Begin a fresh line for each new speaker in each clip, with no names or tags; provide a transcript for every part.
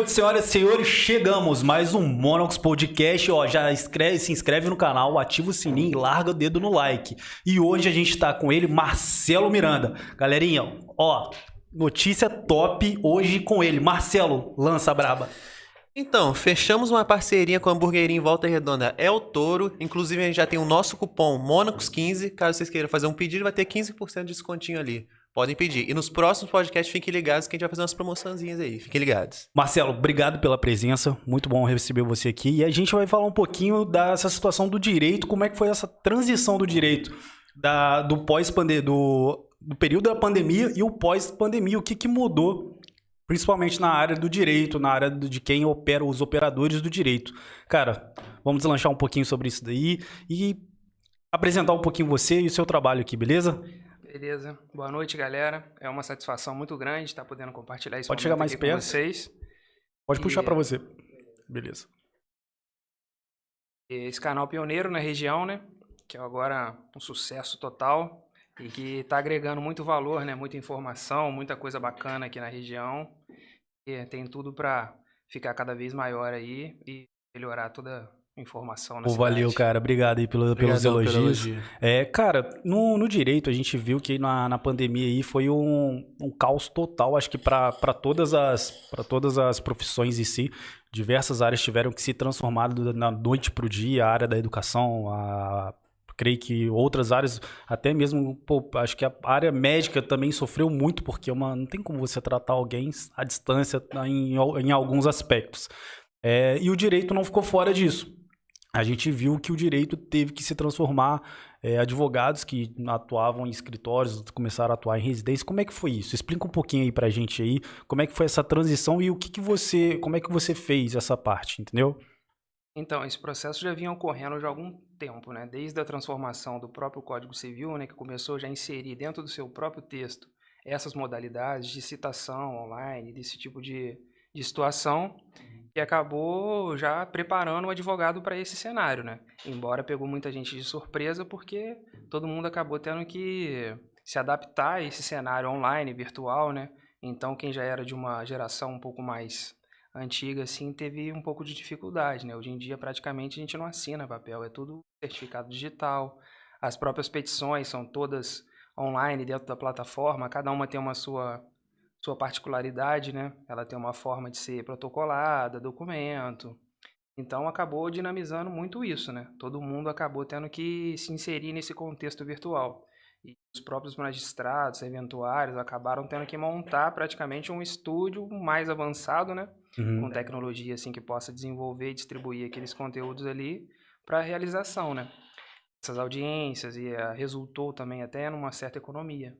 noite, senhoras e senhores. Chegamos, mais um Monox Podcast. Ó, já se inscreve no canal, ativa o sininho e larga o dedo no like. E hoje a gente tá com ele, Marcelo Miranda. Galerinha, ó, notícia top hoje com ele. Marcelo, lança braba.
Então, fechamos uma parceria com a hamburgueria em Volta Redonda El Toro. Inclusive, a gente já tem o nosso cupom Monox15. Caso vocês queiram fazer um pedido, vai ter 15% de descontinho ali. Podem pedir. E nos próximos podcasts, fiquem ligados que a gente vai fazer umas promoçãozinhas aí. Fiquem ligados.
Marcelo, obrigado pela presença. Muito bom receber você aqui. E a gente vai falar um pouquinho dessa situação do direito, como é que foi essa transição do direito do pós-pandemia, do período da pandemia e o pós-pandemia. O que mudou, principalmente na área do direito, na área de quem opera, os operadores do direito. Cara, vamos deslanchar um pouquinho sobre isso daí e apresentar um pouquinho você e o seu trabalho aqui, beleza?
Beleza. Boa noite, galera. É uma satisfação muito grande estar podendo compartilhar isso
Pode chegar mais perto
com vocês.
Pode puxar para você. Beleza.
Esse canal pioneiro na região, né? Que é agora um sucesso total e que está agregando muito valor, né? Muita informação, muita coisa bacana aqui na região. E tem tudo para ficar cada vez maior aí e melhorar toda informação na cidade.
Valeu, cara. Obrigado aí pelos elogios. Cara, no direito a gente viu que na pandemia aí foi um caos total, acho que para todas as profissões em si. Diversas áreas tiveram que se transformar da noite para o dia, a área da educação, creio que outras áreas, até mesmo, acho que a área médica também sofreu muito, porque não tem como você tratar alguém à distância em alguns aspectos. E o direito não ficou fora disso. A gente viu que o direito teve que se transformar, advogados que atuavam em escritórios começaram a atuar em residência. Como é que foi isso? Explica um pouquinho aí pra gente aí, como é que foi essa transição e como é que você fez essa parte, entendeu?
Então, esse processo já vinha ocorrendo já há algum tempo, né? Desde a transformação do próprio Código Civil, né, que começou já a inserir dentro do seu próprio texto essas modalidades de citação online, desse tipo de situação, que acabou já preparando o advogado para esse cenário, né? Embora pegou muita gente de surpresa, porque todo mundo acabou tendo que se adaptar a esse cenário online, virtual, né? Então, quem já era de uma geração um pouco mais antiga, assim, teve um pouco de dificuldade, né? Hoje em dia, praticamente, a gente não assina papel, é tudo certificado digital. As próprias petições são todas online dentro da plataforma, cada uma tem uma sua particularidade, né? Ela tem uma forma de ser protocolada, documento. Então, acabou dinamizando muito isso, né? Todo mundo acabou tendo que se inserir nesse contexto virtual. E os próprios magistrados, serventuários, acabaram tendo que montar praticamente um estúdio mais avançado, né? Com tecnologia, assim, que possa desenvolver e distribuir aqueles conteúdos ali para realização, né? Essas audiências e resultou também até numa certa economia.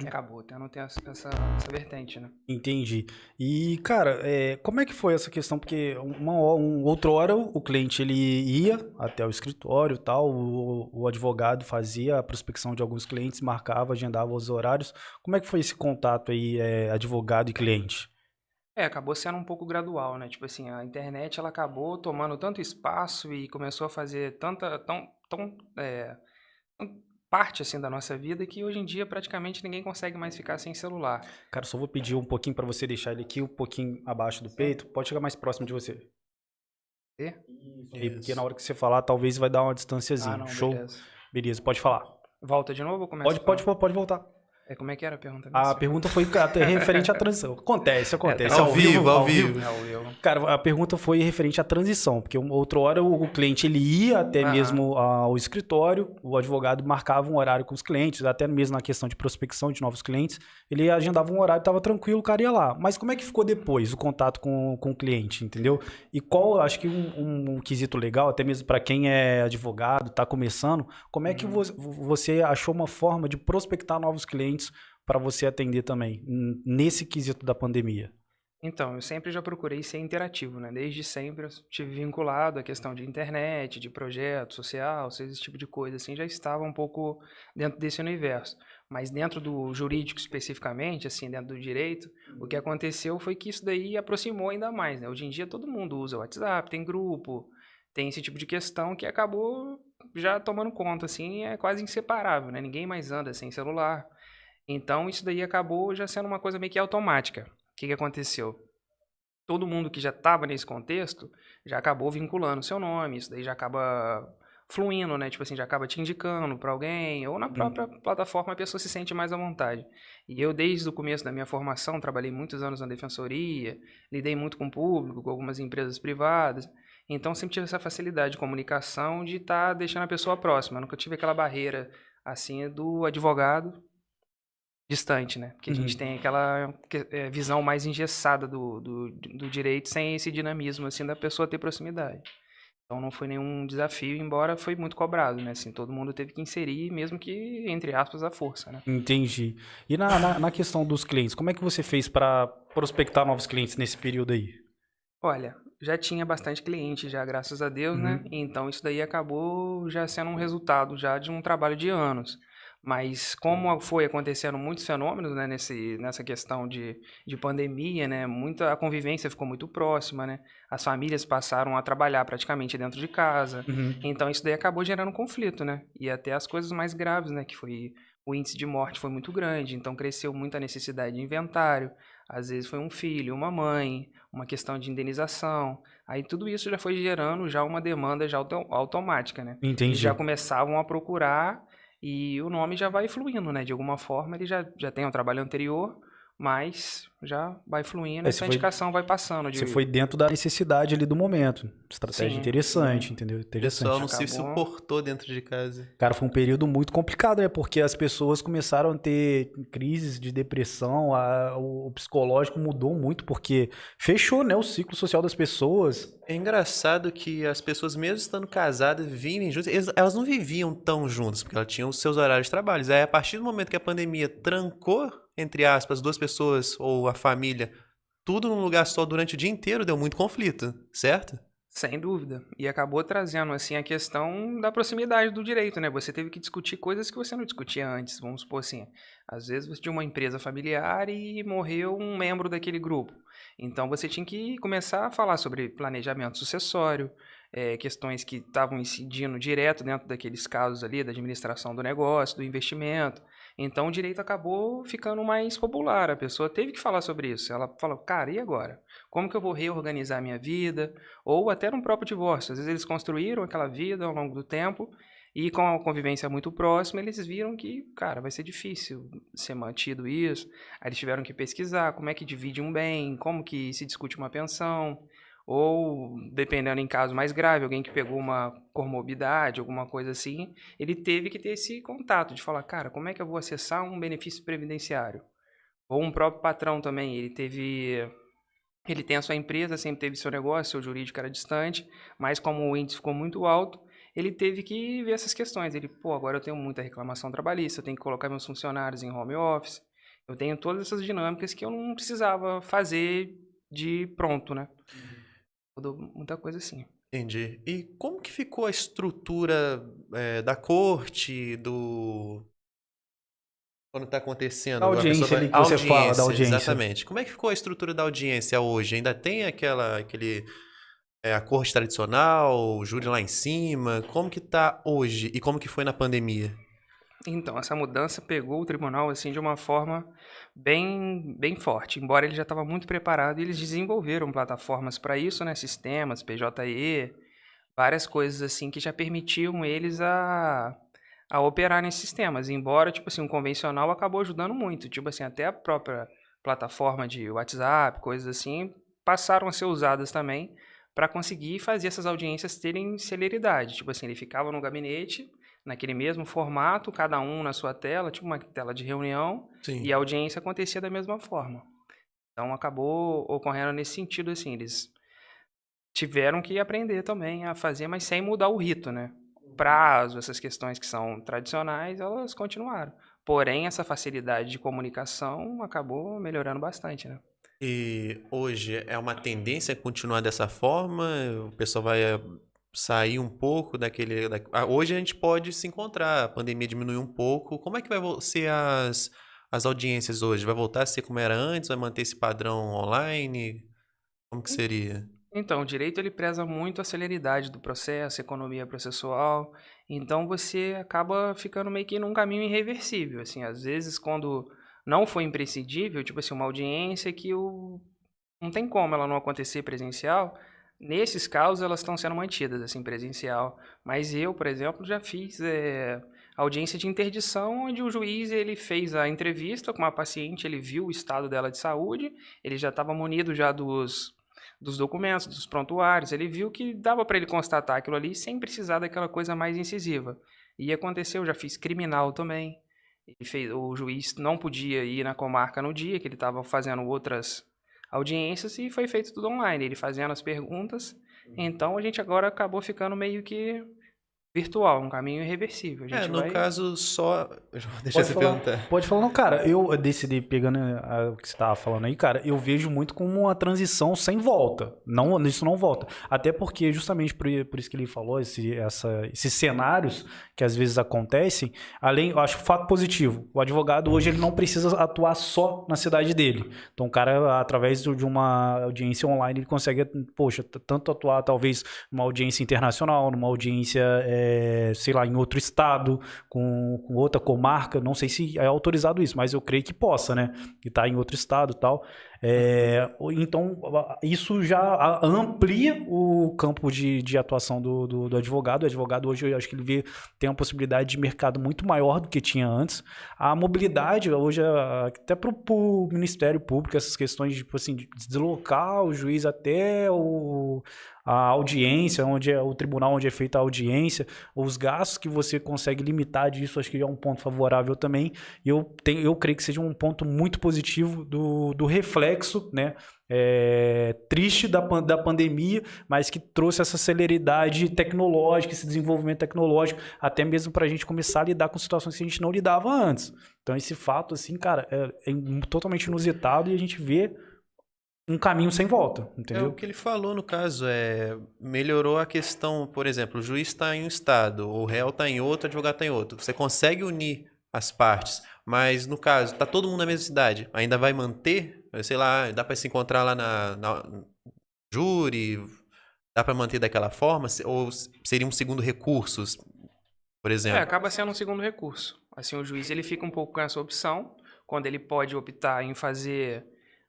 Acabou tendo essa vertente, né?
Entendi. E, cara, como é que foi essa questão? Porque outra hora o cliente ele ia até o escritório e tal, o advogado fazia a prospecção de alguns clientes, marcava, agendava os horários. Como é que foi esse contato aí, advogado e cliente?
Acabou sendo um pouco gradual, né? Tipo assim, a internet ela acabou tomando tanto espaço e começou a fazer tão parte assim da nossa vida que hoje em dia praticamente ninguém consegue mais ficar sem celular.
Cara, só vou pedir um pouquinho para você deixar ele aqui um pouquinho abaixo do peito. Pode chegar mais próximo de você. Isso. Porque na hora que você falar, talvez vai dar uma distanciazinha.
Não,
show?
Beleza.
Pode falar.
Volta de novo ou começa?
Pode voltar.
Como é que era a pergunta?
A pergunta foi referente à transição. Acontece.
Ao vivo.
Cara, a pergunta foi referente à transição, porque outra hora o cliente ele ia até mesmo ao escritório, o advogado marcava um horário com os clientes, até mesmo na questão de prospecção de novos clientes, ele agendava um horário, estava tranquilo, o cara ia lá. Mas como é que ficou depois o contato com o cliente, entendeu? E acho que um quesito legal, até mesmo para quem é advogado, está começando, como é que você achou uma forma de prospectar novos clientes para você atender também, nesse quesito da pandemia?
Então, eu sempre já procurei ser interativo, né? Desde sempre eu estive vinculado à questão de internet, de projeto social, esse tipo de coisa, assim, já estava um pouco dentro desse universo. Mas dentro do jurídico especificamente, assim, dentro do direito, o que aconteceu foi que isso daí aproximou ainda mais, né? Hoje em dia todo mundo usa o WhatsApp, tem grupo, tem esse tipo de questão que acabou já tomando conta, assim, é quase inseparável, né? Ninguém mais anda sem celular. Então, isso daí acabou já sendo uma coisa meio que automática. O que aconteceu? todo mundo que já estava nesse contexto já acabou vinculando seu nome, isso daí já acaba fluindo, né? Tipo assim, já acaba te indicando para alguém, ou na própria plataforma a pessoa se sente mais à vontade. E eu, desde o começo da minha formação, trabalhei muitos anos na defensoria, lidei muito com o público, com algumas empresas privadas, então sempre tive essa facilidade de comunicação, de estar deixando a pessoa próxima. Eu nunca tive aquela barreira, assim, do advogado distante, né? Porque a gente tem aquela visão mais engessada do direito, sem esse dinamismo, assim, da pessoa ter proximidade. Então não foi nenhum desafio, embora foi muito cobrado, né? Assim, todo mundo teve que inserir, mesmo que, entre aspas, à força, né?
Entendi. E na questão dos clientes, como é que você fez para prospectar novos clientes nesse período aí?
Olha, já tinha bastante cliente já, graças a Deus, né? Então isso daí acabou já sendo um resultado já de um trabalho de anos. Mas como foi acontecendo muitos fenômenos, né, nessa questão de pandemia, né, a convivência ficou muito próxima, né? As famílias passaram a trabalhar praticamente dentro de casa. Então isso daí acabou gerando conflito, né? E até as coisas mais graves, né, que foi o índice de morte foi muito grande, então cresceu muito a necessidade de inventário. Às vezes foi um filho, uma mãe, uma questão de indenização. Aí tudo isso já foi gerando já uma demanda já automática, né? Eles já
Entendi.
começavam a procurar e o nome já vai fluindo, né? De alguma forma ele já tem um trabalho anterior, mas já vai fluindo e
É,
essa indicação vai passando.
você foi dentro da necessidade ali do momento. Estratégia
Sim,
interessante, entendeu?
O pessoal
Interessante.
não se
Acabou.
suportou dentro de casa.
Cara, foi um período muito complicado, né? Porque as pessoas começaram a ter crises de depressão, o psicológico mudou muito, porque fechou, né, o ciclo social das pessoas.
É engraçado que as pessoas, mesmo estando casadas, vivem juntas. Elas não viviam tão juntas, porque elas tinham os seus horários de trabalho. Aí, a partir do momento que a pandemia trancou, entre aspas, duas pessoas ou a família, tudo num lugar só durante o dia inteiro, deu muito conflito, certo?
Sem dúvida. E acabou trazendo, assim, a questão da proximidade do direito, né? Você teve que discutir coisas que você não discutia antes, vamos supor assim. Às vezes você tinha uma empresa familiar e morreu um membro daquele grupo. Então você tinha que começar a falar sobre planejamento sucessório, questões que estavam incidindo direto dentro daqueles casos ali, da administração do negócio, do investimento. Então o direito acabou ficando mais popular. A pessoa teve que falar sobre isso. Ela falou, cara, e agora? Como que eu vou reorganizar a minha vida? Ou até no próprio divórcio. Às vezes eles construíram aquela vida ao longo do tempo e com a convivência muito próxima, eles viram que, cara, vai ser difícil ser mantido isso. Aí eles tiveram que pesquisar como é que divide um bem, como que se discute uma pensão, ou, dependendo em caso mais grave, alguém que pegou uma comorbidade, alguma coisa assim, ele teve que ter esse contato de falar, cara, como é que eu vou acessar um benefício previdenciário? Ou um próprio patrão também, ele tem a sua empresa, sempre teve seu negócio, seu jurídico era distante, mas como o índice ficou muito alto, ele teve que ver essas questões. Ele, pô, agora eu tenho muita reclamação trabalhista, eu tenho que colocar meus funcionários em home office, eu tenho todas essas dinâmicas que eu não precisava fazer de pronto, né? Mudou muita coisa assim.
Entendi. E como que ficou a estrutura da corte, quando tá acontecendo,
A
a pessoa
audiência
vai...
ali que você fala, da audiência.
Exatamente. Como é que ficou a estrutura da audiência hoje? Ainda tem a corte tradicional, o júri lá em cima? Como que tá hoje e como que foi na pandemia?
Então, essa mudança pegou o tribunal assim de uma forma bem forte. Embora ele já estava muito preparado, e eles desenvolveram plataformas para isso, né? Sistemas, PJE, várias coisas assim que já permitiam eles a operar nesses sistemas. Embora, tipo assim, um convencional acabou ajudando muito. Tipo assim, até a própria plataforma de WhatsApp, coisas assim, passaram a ser usadas também para conseguir fazer essas audiências terem celeridade. Tipo assim, ele ficava no gabinete, naquele mesmo formato, cada um na sua tela, tipo uma tela de reunião,
Sim.
e a audiência acontecia da mesma forma. Então acabou ocorrendo nesse sentido, assim, eles tiveram que aprender também a fazer, mas sem mudar o rito, né? O prazo, essas questões que são tradicionais, elas continuaram. Porém, essa facilidade de comunicação acabou melhorando bastante, né?
E hoje é uma tendência a continuar dessa forma? O pessoal vai sair um pouco hoje a gente pode se encontrar, a pandemia diminuiu um pouco. Como é que ser as audiências hoje? Vai voltar a ser como era antes? Vai manter esse padrão online? Como que seria?
Então, o direito ele preza muito a celeridade do processo, a economia processual. Então, você acaba ficando meio que num caminho irreversível. Assim, às vezes, quando não foi imprescindível, tipo assim, uma audiência que não tem como ela não acontecer presencial. Nesses casos, elas estão sendo mantidas, assim, presencial. Mas eu, por exemplo, já fiz audiência de interdição, onde o juiz ele fez a entrevista com uma paciente, ele viu o estado dela de saúde, ele já estava munido já dos documentos, dos prontuários, ele viu que dava para ele constatar aquilo ali sem precisar daquela coisa mais incisiva. E aconteceu, já fiz criminal também. O juiz não podia ir na comarca no dia, que ele estava fazendo outras audiências, e foi feito tudo online, ele fazendo as perguntas. Então a gente agora acabou ficando meio que virtual, um caminho irreversível. A gente
No
vai...
caso só... Deixa eu perguntar.
Pode falar, não, cara. Eu decidi, pegando o que você tava falando aí, cara, eu vejo muito como uma transição sem volta. Não, isso não volta. Até porque, justamente por isso que ele falou, esses cenários que às vezes acontecem, além, eu acho fato positivo. O advogado hoje ele não precisa atuar só na cidade dele. Então, o cara, através de uma audiência online, ele consegue, poxa, tanto atuar, talvez, numa audiência internacional, numa audiência, sei lá, em outro estado, com outra comarca, não sei se é autorizado isso, mas eu creio que possa, né? Que tá em outro estado e tal. Então, isso já amplia o campo de atuação do advogado. O advogado hoje, eu acho que ele tem uma possibilidade de mercado muito maior do que tinha antes. A mobilidade, hoje, até para o Ministério Público, essas questões de, tipo assim, de deslocar o juiz até a audiência, onde é o tribunal onde é feita a audiência, os gastos que você consegue limitar disso, acho que é um ponto favorável também. E eu creio que seja um ponto muito positivo do reflexo, né? Triste da pandemia, mas que trouxe essa celeridade tecnológica, esse desenvolvimento tecnológico, até mesmo para a gente começar a lidar com situações que a gente não lidava antes. Então, esse fato, assim, cara, é totalmente inusitado, e a gente vê um caminho sem volta, entendeu?
É o que ele falou no caso, melhorou a questão, por exemplo, o juiz está em um estado, o réu está em outro, o advogado está em outro. Você consegue unir as partes, mas no caso, está todo mundo na mesma cidade, ainda vai manter, sei lá, dá para se encontrar lá na júri, dá para manter daquela forma, ou seria um segundo recurso, por exemplo?
Acaba sendo um segundo recurso. Assim, o juiz ele fica um pouco com essa opção, quando ele pode optar em fazer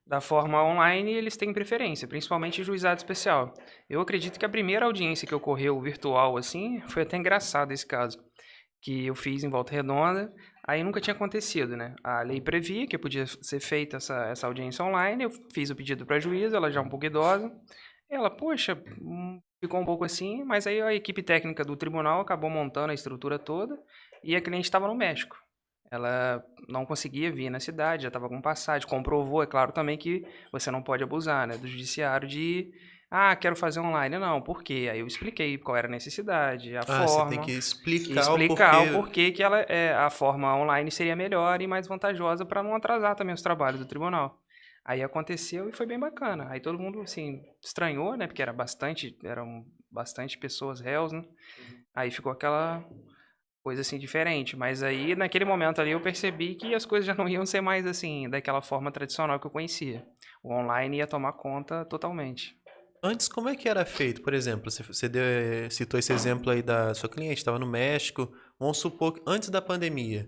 da forma online, eles têm preferência, principalmente juizado especial. Eu acredito que a primeira audiência que ocorreu virtual, assim, foi até engraçado esse caso, que eu fiz em Volta Redonda, aí nunca tinha acontecido, né? A lei previa que podia ser feita essa audiência online, eu fiz o pedido para a juíza, ela já um pouco idosa, ela, poxa, ficou um pouco assim, mas aí a equipe técnica do tribunal acabou montando a estrutura toda, e a cliente estava no México. Ela não conseguia vir na cidade, já estava com passagem, comprovou, é claro também que você não pode abusar, né, do judiciário de, quero fazer online. Não, por quê? Aí eu expliquei qual era a necessidade, a forma.
Você tem que explicar
o porquê que a forma online seria melhor e mais vantajosa para não atrasar também os trabalhos do tribunal. Aí aconteceu e foi bem bacana. Aí todo mundo, assim, estranhou, né, porque eram bastante pessoas réus, né? Aí ficou aquela coisa assim diferente, mas aí naquele momento ali eu percebi que as coisas já não iam ser mais assim, daquela forma tradicional que eu conhecia. O online ia tomar conta totalmente.
Antes, como é que era feito? Por exemplo, você citou esse exemplo aí da sua cliente, estava no México, vamos supor que antes da pandemia.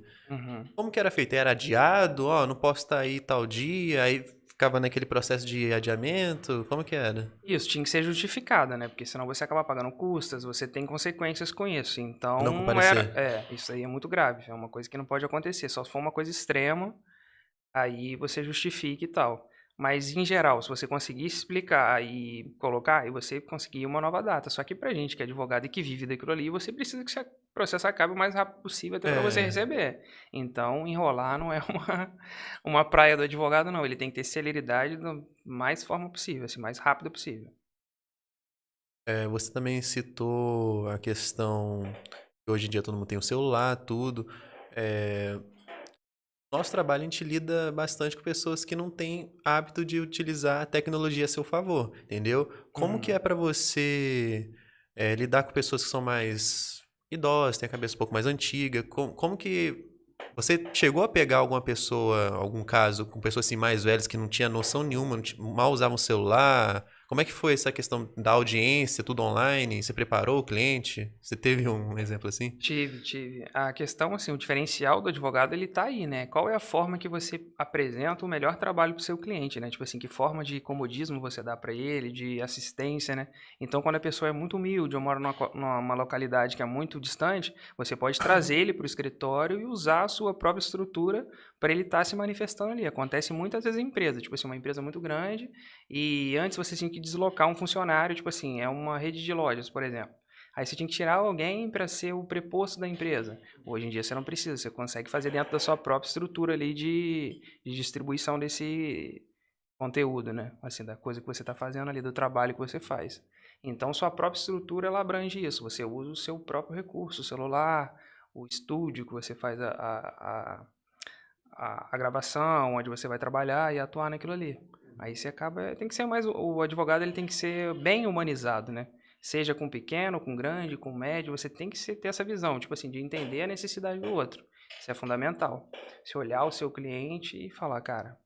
Como que era feito? Era adiado? Não posso estar aí tal dia, aí ficava naquele processo de adiamento? Como que era?
Isso, tinha que ser justificada, né? Porque senão você acaba pagando custas, você tem consequências com isso. Então,
Não comparecer.
isso aí é muito grave, é uma coisa que não pode acontecer. Só se for uma coisa extrema, aí você justifica e tal. Mas, em geral, se você conseguir explicar e colocar, aí você conseguir uma nova data. Só que pra gente que é advogado e que vive daquilo ali, você precisa que o processo acabe o mais rápido possível até para você receber. Então, enrolar não é uma praia do advogado, não. Ele tem que ter celeridade da mais forma possível, assim, mais rápido possível.
Você também citou a questão que hoje em dia todo mundo tem o celular, tudo. Nosso trabalho, a gente lida bastante com pessoas que não têm hábito de utilizar a tecnologia a seu favor, entendeu? Como que é para você lidar com pessoas que são mais idosas, têm a cabeça um pouco mais antiga? Como que você chegou a pegar alguma pessoa, algum caso com pessoas assim mais velhas que não tinha noção nenhuma, mal usavam o celular? Como é que foi essa questão da audiência, tudo online? Você preparou o cliente? Você teve um exemplo assim?
Tive. A questão, assim, o diferencial do advogado, ele tá aí, né? Qual é a forma que você apresenta o melhor trabalho pro seu cliente, né? Tipo assim, que forma de comodismo você dá para ele, de assistência, né? Então, quando a pessoa é muito humilde ou mora numa localidade que é muito distante, você pode trazer ele pro escritório e usar a sua própria estrutura para ele estar se manifestando ali. Acontece muitas vezes em empresa, tipo assim, uma empresa muito grande e antes você tinha que deslocar um funcionário, tipo assim, é uma rede de lojas, por exemplo. Aí você tinha que tirar alguém para ser o preposto da empresa. Hoje em dia você não precisa, você consegue fazer dentro da sua própria estrutura ali de distribuição desse conteúdo, né? Assim, da coisa que você está fazendo ali, do trabalho que você faz. Então, sua própria estrutura, ela abrange isso. Você usa o seu próprio recurso, o celular, o estúdio que você faz a gravação, onde você vai trabalhar e atuar naquilo ali. Aí você acaba, tem que ser mais, o advogado ele tem que ser bem humanizado, né? Seja com pequeno, com grande, com médio, você tem que ter essa visão, tipo assim, de entender a necessidade do outro. Isso é fundamental. Você olhar o seu cliente e falar, cara,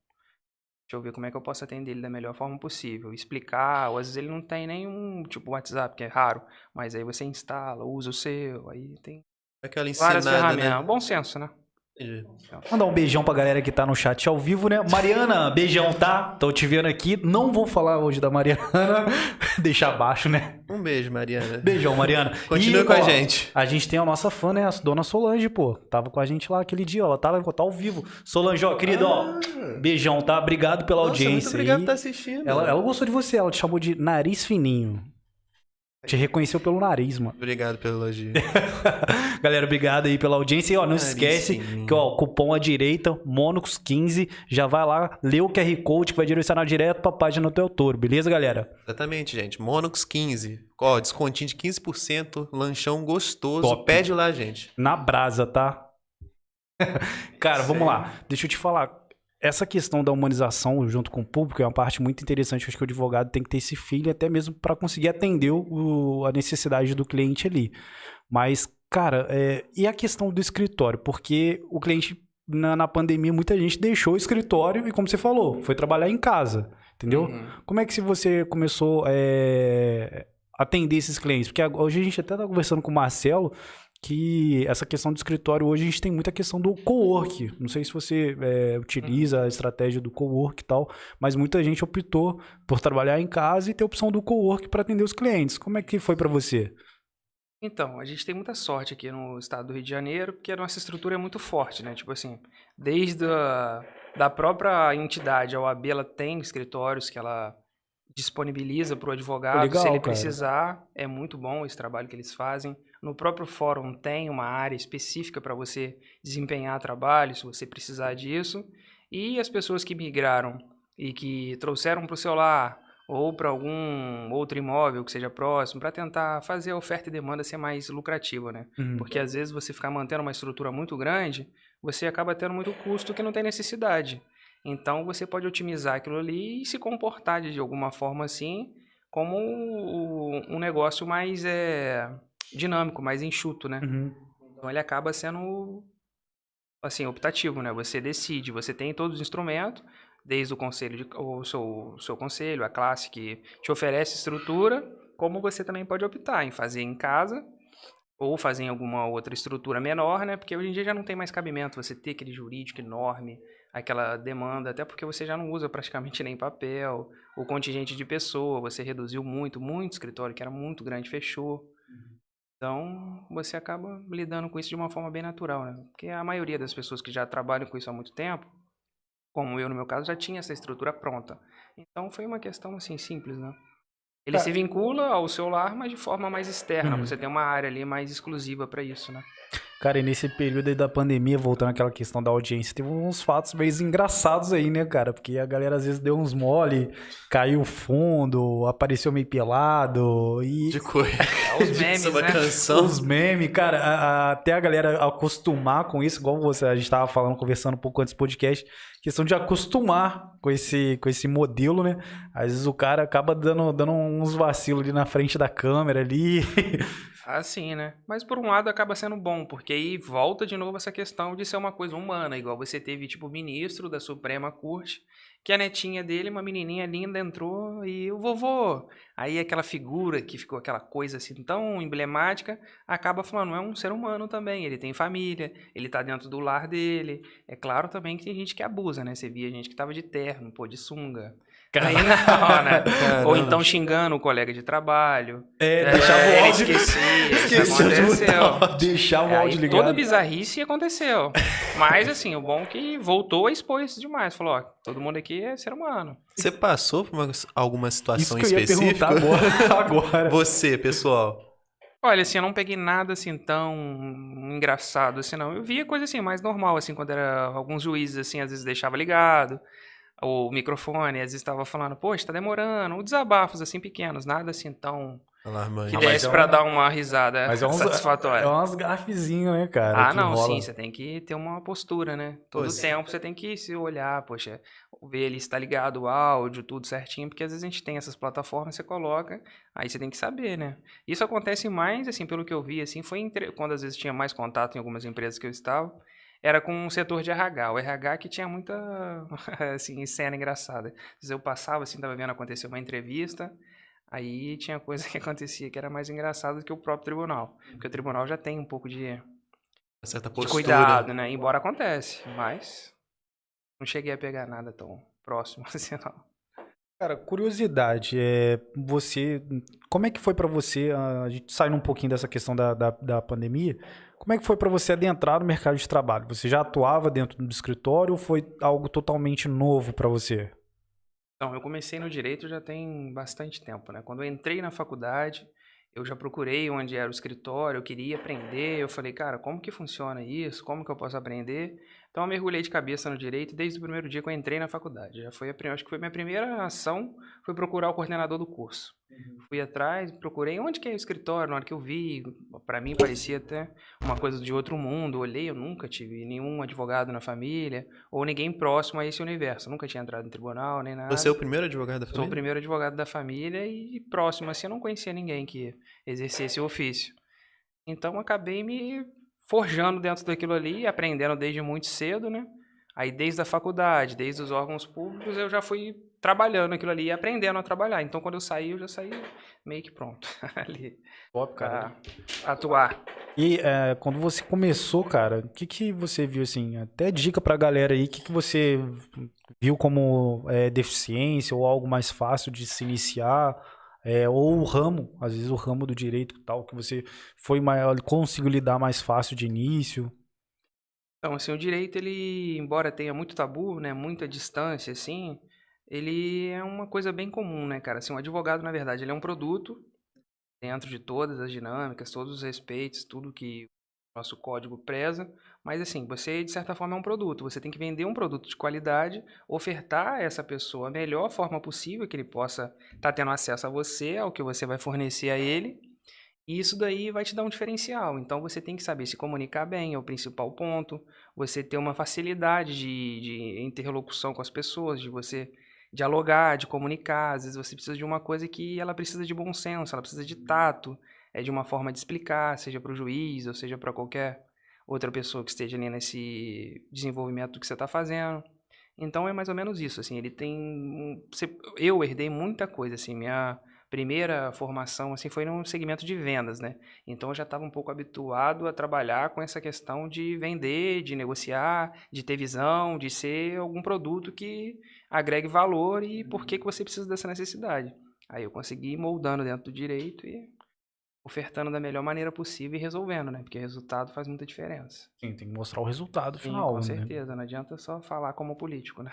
deixa eu ver como é que eu posso atender ele da melhor forma possível. Explicar, ou às vezes ele não tem nenhum, tipo WhatsApp, que é raro, mas aí você instala, usa o seu, aí tem
Aquela
várias
ensinada,
ferramentas.
né?
Bom senso, né?
Entendi.
Mandar um beijão pra galera que tá no chat ao vivo, né? Mariana, beijão, tá? Tô te vendo aqui. Não vou falar hoje da Mariana. Deixa abaixo, né?
Um beijo, Mariana.
Beijão, Mariana.
Continua com a gente.
A gente tem a nossa fã, né? A dona Solange, pô. Tava com a gente lá aquele dia, ó. Ela tá ao vivo. Solange, ó, querida, ó. Beijão, tá? Obrigado pela audiência.
Muito obrigado
aí.
por estar assistindo.
Ela gostou de você. Ela te chamou de nariz fininho. Te reconheceu pelo nariz, mano.
Obrigado pelo elogio.
Galera, obrigado aí pela audiência. E, ó, não esquece que, ó, o cupom à direita, Monox15, já vai lá, lê o QR Code que vai direcionar direto pra página do teu Toro, beleza, galera?
Exatamente, gente. Monox 15. Ó, descontinho de 15%, lanchão gostoso.
Top.
Pede lá, gente.
Na brasa, tá? Cara, vamos lá. Deixa eu te falar. Essa questão da humanização junto com o público é uma parte muito interessante. Eu acho que o advogado tem que ter esse feeling até mesmo para conseguir atender a necessidade do cliente ali. Mas, cara, e a questão do escritório? Porque o cliente, na pandemia, muita gente deixou o escritório e, como você falou, foi trabalhar em casa, entendeu?
Uhum.
Como é que você começou a atender esses clientes? Porque hoje a gente até tá conversando com o Marcelo que essa questão do escritório hoje a gente tem muita questão do cowork. Não sei se você utiliza a estratégia do cowork e tal, mas muita gente optou por trabalhar em casa e ter a opção do cowork para atender os clientes. Como é que foi para você?
Então, a gente tem muita sorte aqui no estado do Rio de Janeiro, porque a nossa estrutura é muito forte, né? Tipo assim, desde da própria entidade, a OAB, ela tem escritórios que ela disponibiliza para o advogado,
Legal,
se ele
cara.
precisar. É muito bom esse trabalho que eles fazem. No próprio fórum tem uma área específica para você desempenhar trabalho, se você precisar disso. E as pessoas que migraram e que trouxeram para o seu lar ou para algum outro imóvel que seja próximo, para tentar fazer a oferta e demanda ser mais lucrativa, né?
Uhum.
Porque às vezes você ficar mantendo uma estrutura muito grande, você acaba tendo muito custo que não tem necessidade. Então você pode otimizar aquilo ali e se comportar de alguma forma assim, como um negócio mais dinâmico, mais enxuto, né?
Uhum.
Então ele acaba sendo assim, optativo, né? Você decide, você tem todos os instrumentos, desde o conselho, o seu conselho, a classe que te oferece estrutura, como você também pode optar em fazer em casa ou fazer em alguma outra estrutura menor, né? Porque hoje em dia já não tem mais cabimento você ter aquele jurídico enorme, aquela demanda, até porque você já não usa praticamente nem papel, o contingente de pessoa, você reduziu muito escritório que era muito grande, fechou. Então, você acaba lidando com isso de uma forma bem natural, né? Porque a maioria das pessoas que já trabalham com isso há muito tempo, como eu no meu caso, já tinha essa estrutura pronta. Então, foi uma questão assim simples, né? Ele se vincula ao seu lar, mas de forma mais externa. Você tem uma área ali mais exclusiva para isso, né?
Cara, e nesse período aí da pandemia, voltando àquela questão da audiência, teve uns fatos meio engraçados aí, né, cara? Porque a galera às vezes deu uns mole, caiu fundo, apareceu meio pelado e...
De coisa.
Os memes,
Uma
né?
canção.
Os memes, cara, até a galera acostumar com isso, igual a gente tava falando, conversando um pouco antes do podcast, questão de acostumar com esse modelo, né? Às vezes o cara acaba dando uns vacilos ali na frente da câmera ali.
Assim, né? Mas por um lado acaba sendo bom, porque aí volta de novo essa questão de ser uma coisa humana, igual você teve, tipo, o ministro da Suprema Corte, que a netinha dele, uma menininha linda, entrou e o vovô. Aí aquela figura que ficou aquela coisa assim tão emblemática, acaba falando, é um ser humano também, ele tem família, ele tá dentro do lar dele. É claro também que tem gente que abusa, né? Você via gente que tava de terno, pô, de sunga. Aí não, né? Ou então xingando o colega de trabalho.
Deixava o
Ele
áudio...
esquecia, isso
Esqueceu de
aconteceu.
botar, deixava o áudio
Aí
ligado.
toda bizarrice aconteceu. Mas, assim, o bom é que voltou a expor isso demais. Falou, ó, todo mundo aqui é ser humano.
Você passou por alguma
Isso
situação
que eu ia
específica?
perguntar agora.
Você, pessoal.
Olha, assim, eu não peguei nada, assim, tão engraçado, assim, não. Eu via coisa, assim, mais normal, assim, quando era alguns juízes, assim, às vezes deixava ligado o microfone, às vezes estava falando, poxa, tá demorando. Ou desabafos, assim, pequenos, nada, assim, tão...
Alarmante.
que
mas
desse
é
pra
um-
dar uma risada
Mas é
satisfatória.
umas gafezinhas, né, cara?
Ah,
que
não,
rola.
sim, você tem que ter uma postura, né? Todo
Pois.
tempo você tem que se olhar, poxa, ver ali se tá ligado o áudio, tudo certinho, porque às vezes a gente tem essas plataformas, você coloca, aí você tem que saber, né? Isso acontece mais, assim, pelo que eu vi, assim, foi quando às vezes tinha mais contato em algumas empresas que eu estava, era com o setor de RH, o RH que tinha muita, assim, cena engraçada. Às vezes eu passava, assim, tava vendo acontecer uma entrevista, aí tinha coisa que acontecia que era mais engraçada do que o próprio tribunal, porque o tribunal já tem um pouco de
Certa
de
postura.
cuidado, né? Embora acontece, mas não cheguei a pegar nada tão próximo assim, não.
Cara, curiosidade, como é que foi pra você, a gente saindo um pouquinho dessa questão da pandemia, como é que foi pra você adentrar no mercado de trabalho? Você já atuava dentro do escritório ou foi algo totalmente novo pra você?
Então, eu comecei no direito já tem bastante tempo, né? Quando eu entrei na faculdade, eu já procurei onde era o escritório, eu queria aprender, eu falei, cara, como que funciona isso? Como que eu posso aprender? Então, eu mergulhei de cabeça no direito desde o primeiro dia que eu entrei na faculdade. Já foi acho que foi a minha primeira ação, foi procurar o coordenador do curso. Fui atrás, procurei onde que é o escritório, na hora que eu vi, para mim parecia até uma coisa de outro mundo. Olhei, eu nunca tive nenhum advogado na família, ou ninguém próximo a esse universo. Eu nunca tinha entrado em tribunal, nem nada.
Você é o primeiro advogado da
Sou o
família?
primeiro advogado da família e próximo, assim, eu não conhecia ninguém que exercesse o ofício. Então, acabei me forjando dentro daquilo ali, aprendendo desde muito cedo, né? Aí, desde a faculdade, desde os órgãos públicos, eu já fui trabalhando aquilo ali e aprendendo a trabalhar. Então, quando eu saí, eu já saí meio que pronto ali
Top, cara.
pra atuar.
E quando você começou, cara, o que que você viu, assim, até dica pra galera aí, o que que você viu como deficiência ou algo mais fácil de se iniciar, ou o ramo, às vezes o ramo do direito e tal, que você foi maior, conseguiu lidar mais fácil de início?
Então, assim, o direito, ele, embora tenha muito tabu, né, muita distância, assim, ele é uma coisa bem comum, né, cara? Assim, um advogado, na verdade, ele é um produto dentro de todas as dinâmicas, todos os respeitos, tudo que o nosso código preza, mas assim, você de certa forma é um produto, você tem que vender um produto de qualidade, ofertar a essa pessoa a melhor forma possível que ele possa estar tendo acesso a você, ao que você vai fornecer a ele, e isso daí vai te dar um diferencial. Então você tem que saber se comunicar bem, é o principal ponto. Você ter uma facilidade de interlocução com as pessoas, de você dialogar, de comunicar. Às vezes você precisa de uma coisa que ela precisa de bom senso, ela precisa de tato, é de uma forma de explicar, seja para o juiz ou seja para qualquer outra pessoa que esteja ali nesse desenvolvimento que você está fazendo. Então é mais ou menos isso, assim, ele tem eu herdei muita coisa, assim, minha primeira formação, assim, foi num segmento de vendas, né, então eu já estava um pouco habituado a trabalhar com essa questão de vender, de negociar, de ter visão, de ser algum produto que agregue valor e por que você precisa dessa necessidade. Aí eu consegui ir moldando dentro do direito e ofertando da melhor maneira possível e resolvendo, né, porque resultado faz muita diferença.
Sim, tem que mostrar o resultado
Sim,
final,
com
né?
certeza, não adianta só falar como político, né.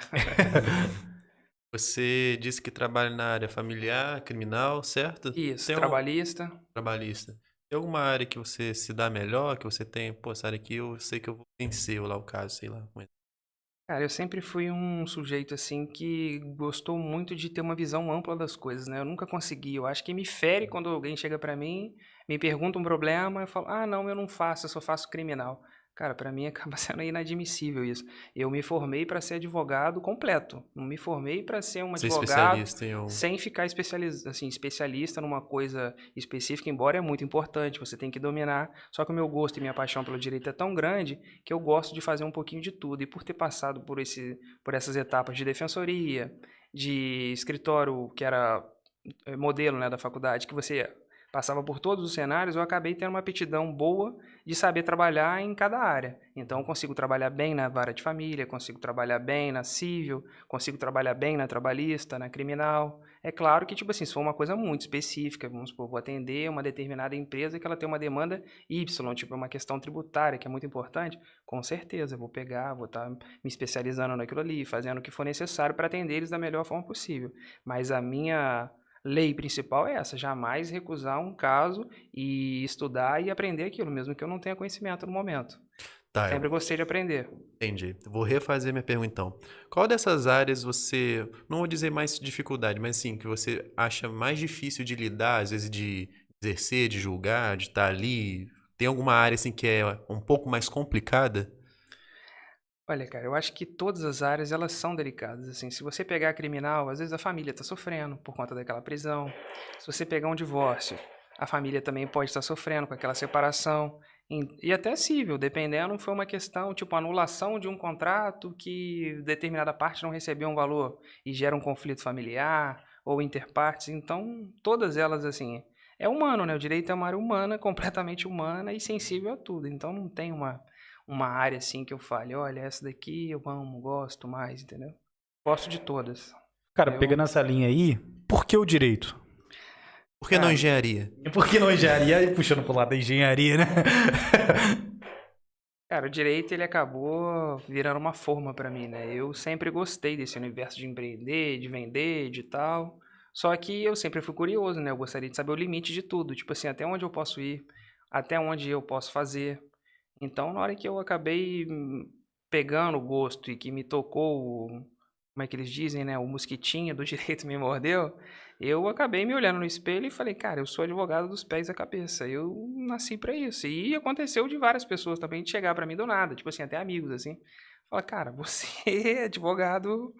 Você disse que trabalha na área familiar, criminal, certo?
Isso,
Tem
trabalhista.
trabalhista. Tem alguma área que você se dá melhor, que você tem, pô, essa área aqui eu sei que eu vou vencer, ou lá o caso, sei lá.
Cara, eu sempre fui um sujeito assim que gostou muito de ter uma visão ampla das coisas, né? Eu nunca consegui. Eu acho que me fere quando alguém chega pra mim, me pergunta um problema, eu falo, ah, não, eu não faço, eu só faço criminal. Cara, para mim acaba sendo inadmissível isso. Eu me formei para ser advogado completo. Não me formei para ser um
Ser
advogado
especialista em um...
sem ficar assim, especialista numa coisa específica, embora é muito importante, você tem que dominar. Só que o meu gosto e minha paixão pelo direito é tão grande que eu gosto de fazer um pouquinho de tudo. E por ter passado por essas etapas de defensoria, de escritório, que era modelo, né, da faculdade, que você passava por todos os cenários, eu acabei tendo uma aptidão boa de saber trabalhar em cada área. Então, eu consigo trabalhar bem na vara de família, consigo trabalhar bem na civil, consigo trabalhar bem na trabalhista, na criminal. É claro que, tipo assim, se for uma coisa muito específica, vamos supor, vou atender uma determinada empresa que ela tem uma demanda Y, tipo uma questão tributária, que é muito importante, com certeza, eu vou pegar, vou estar me especializando naquilo ali, fazendo o que for necessário para atender eles da melhor forma possível. Mas a minha lei principal é essa, jamais recusar um caso e estudar e aprender aquilo, mesmo que eu não tenha conhecimento no momento.
Tá,
Sempre gostei de aprender.
entendi. Vou refazer minha pergunta então. Qual dessas áreas você, não vou dizer mais dificuldade, mas sim, que você acha mais difícil de lidar, às vezes de exercer, de julgar, de estar ali? Tem alguma área assim que é um pouco mais complicada?
Olha, cara, eu acho que todas as áreas elas são delicadas, assim. Se você pegar a criminal, às vezes a família está sofrendo por conta daquela prisão. Se você pegar um divórcio, a família também pode estar sofrendo com aquela separação. E até civil, dependendo, foi uma questão, tipo, anulação de um contrato que determinada parte não recebeu um valor e gera um conflito familiar ou interpartes. Então, todas elas, assim, é humano, né? O direito é uma área humana, completamente humana e sensível a tudo. Então, não tem uma área assim que eu fale, olha, essa daqui eu amo, gosto mais, entendeu? Gosto de todas.
Cara,
Eu,
pegando essa linha aí, por que o direito?
Por que não
cara,
engenharia?
E por que não engenharia? E puxando pro lado da engenharia, né?
cara, o direito ele acabou virando uma forma pra mim, né? Eu sempre gostei desse universo de empreender, de vender, de tal. Só que eu sempre fui curioso, né? Eu gostaria de saber o limite de tudo, tipo assim, até onde eu posso ir, até onde eu posso fazer. Então, na hora que eu acabei pegando o gosto e que me tocou, como é que eles dizem, né? O mosquitinho do direito me mordeu, eu acabei me olhando no espelho e falei, cara, eu sou advogado dos pés à cabeça, eu nasci pra isso. E aconteceu de várias pessoas também de chegar pra mim do nada, tipo assim, até amigos assim. Fala, cara, você é advogado,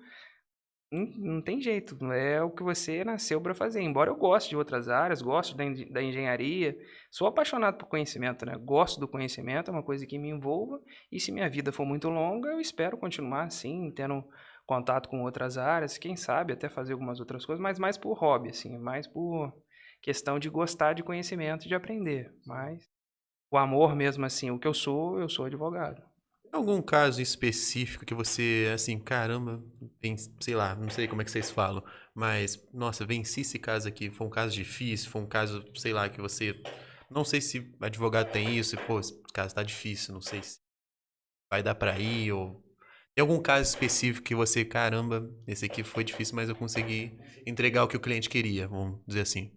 não tem jeito, é o que você nasceu para fazer. Embora eu goste de outras áreas, gosto da engenharia, sou apaixonado por conhecimento, né? Gosto do conhecimento, é uma coisa que me envolva, e se minha vida for muito longa, eu espero continuar assim, tendo contato com outras áreas, quem sabe até fazer algumas outras coisas, mas mais por hobby, assim, mais por questão de gostar de conhecimento e de aprender. Mas o amor mesmo, assim, o que eu sou advogado.
Tem algum caso específico que você, assim, caramba, sei lá, não sei como é que vocês falam, mas, nossa, venci esse caso aqui, foi um caso difícil, foi um caso, sei lá, que você, não sei se advogado tem isso, e, pô, esse caso tá difícil, não sei se vai dar pra ir, ou... Tem algum caso específico que você, caramba, esse aqui foi difícil, mas eu consegui entregar o que o cliente queria, vamos dizer assim.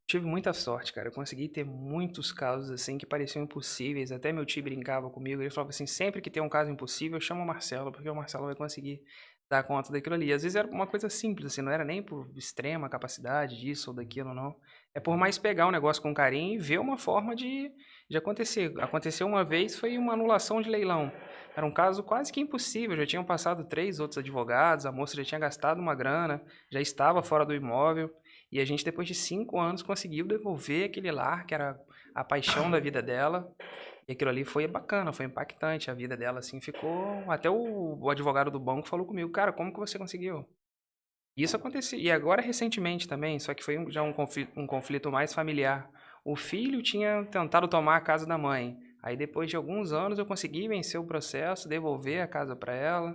Tive muita sorte, cara. Eu consegui ter muitos casos assim que pareciam impossíveis. Até meu tio brincava comigo. Ele falava assim: sempre que tem um caso impossível, chama o Marcelo, porque o Marcelo vai conseguir dar conta daquilo ali. Às vezes era uma coisa simples, assim, não era nem por extrema capacidade disso ou daquilo, não. É por mais pegar o negócio com carinho e ver uma forma de acontecer. Aconteceu uma vez, foi uma anulação de leilão. Era um caso quase que impossível. Já tinham passado 3 outros advogados, a moça já tinha gastado uma grana, já estava fora do imóvel. E a gente, depois de 5 anos, conseguiu devolver aquele lar, que era a paixão da vida dela. E aquilo ali foi bacana, foi impactante. A vida dela, assim, ficou... Até o advogado do banco falou comigo, cara, como que você conseguiu? Isso aconteceu. E agora, recentemente também, só que foi já um conflito mais familiar. O filho tinha tentado tomar a casa da mãe. Aí, depois de alguns anos, eu consegui vencer o processo, devolver a casa para ela.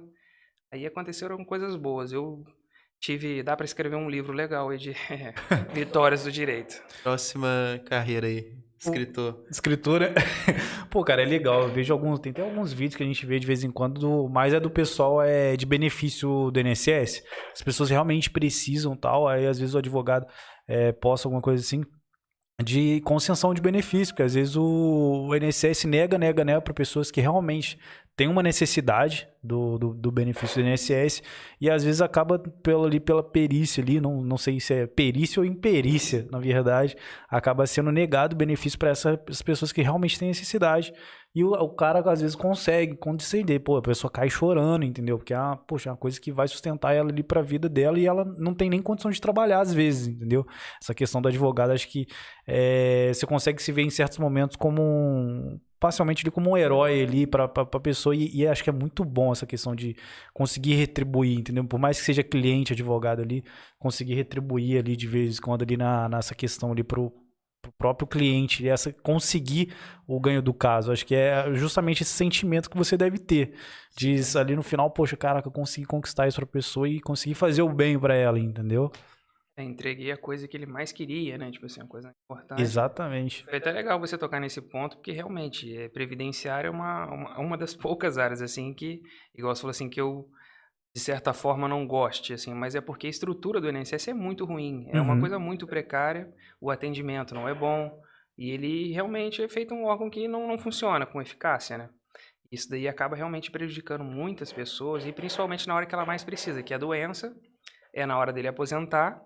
Aí aconteceram coisas boas. Dá para escrever um livro legal aí de vitórias do direito.
Próxima carreira aí, escritor.
Escritura. Pô, cara, é legal. Eu vejo tem até alguns vídeos que a gente vê de vez em quando, mas é do pessoal de benefício do INSS. As pessoas realmente precisam tal, aí às vezes o advogado posta alguma coisa assim de concessão de benefício, porque às vezes o INSS nega para pessoas que realmente tem uma necessidade do benefício do INSS e às vezes acaba pela perícia ali, não sei se é perícia ou imperícia, na verdade, acaba sendo negado o benefício para essas pessoas que realmente têm necessidade. E o cara às vezes consegue condescender, pô, a pessoa cai chorando, entendeu? Porque poxa, é uma coisa que vai sustentar ela ali para a vida dela e ela não tem nem condição de trabalhar às vezes, entendeu? Essa questão do advogado, acho que você consegue se ver em certos momentos parcialmente ali como um herói ali pra pessoa e acho que é muito bom essa questão de conseguir retribuir, entendeu? Por mais que seja cliente, advogado ali, conseguir retribuir ali de vez em quando ali nessa questão ali pro próprio cliente, conseguir o ganho do caso. Acho que é justamente esse sentimento que você deve ter. Diz ali no final, poxa, caraca, eu consegui conquistar isso pra pessoa e consegui fazer o bem pra ela, entendeu?
Entreguei a coisa que ele mais queria, né? Tipo assim, uma coisa importante.
Exatamente.
Foi até legal você tocar nesse ponto, porque realmente, previdenciário é uma das poucas áreas, assim, que, igual você falou assim, que eu, de certa forma, não goste, assim, mas é porque a estrutura do INSS é muito ruim, é uma coisa muito precária, o atendimento não é bom, e ele realmente é feito um órgão que não funciona com eficácia, né? Isso daí acaba realmente prejudicando muitas pessoas, e principalmente na hora que ela mais precisa, que é a doença, é na hora dele aposentar.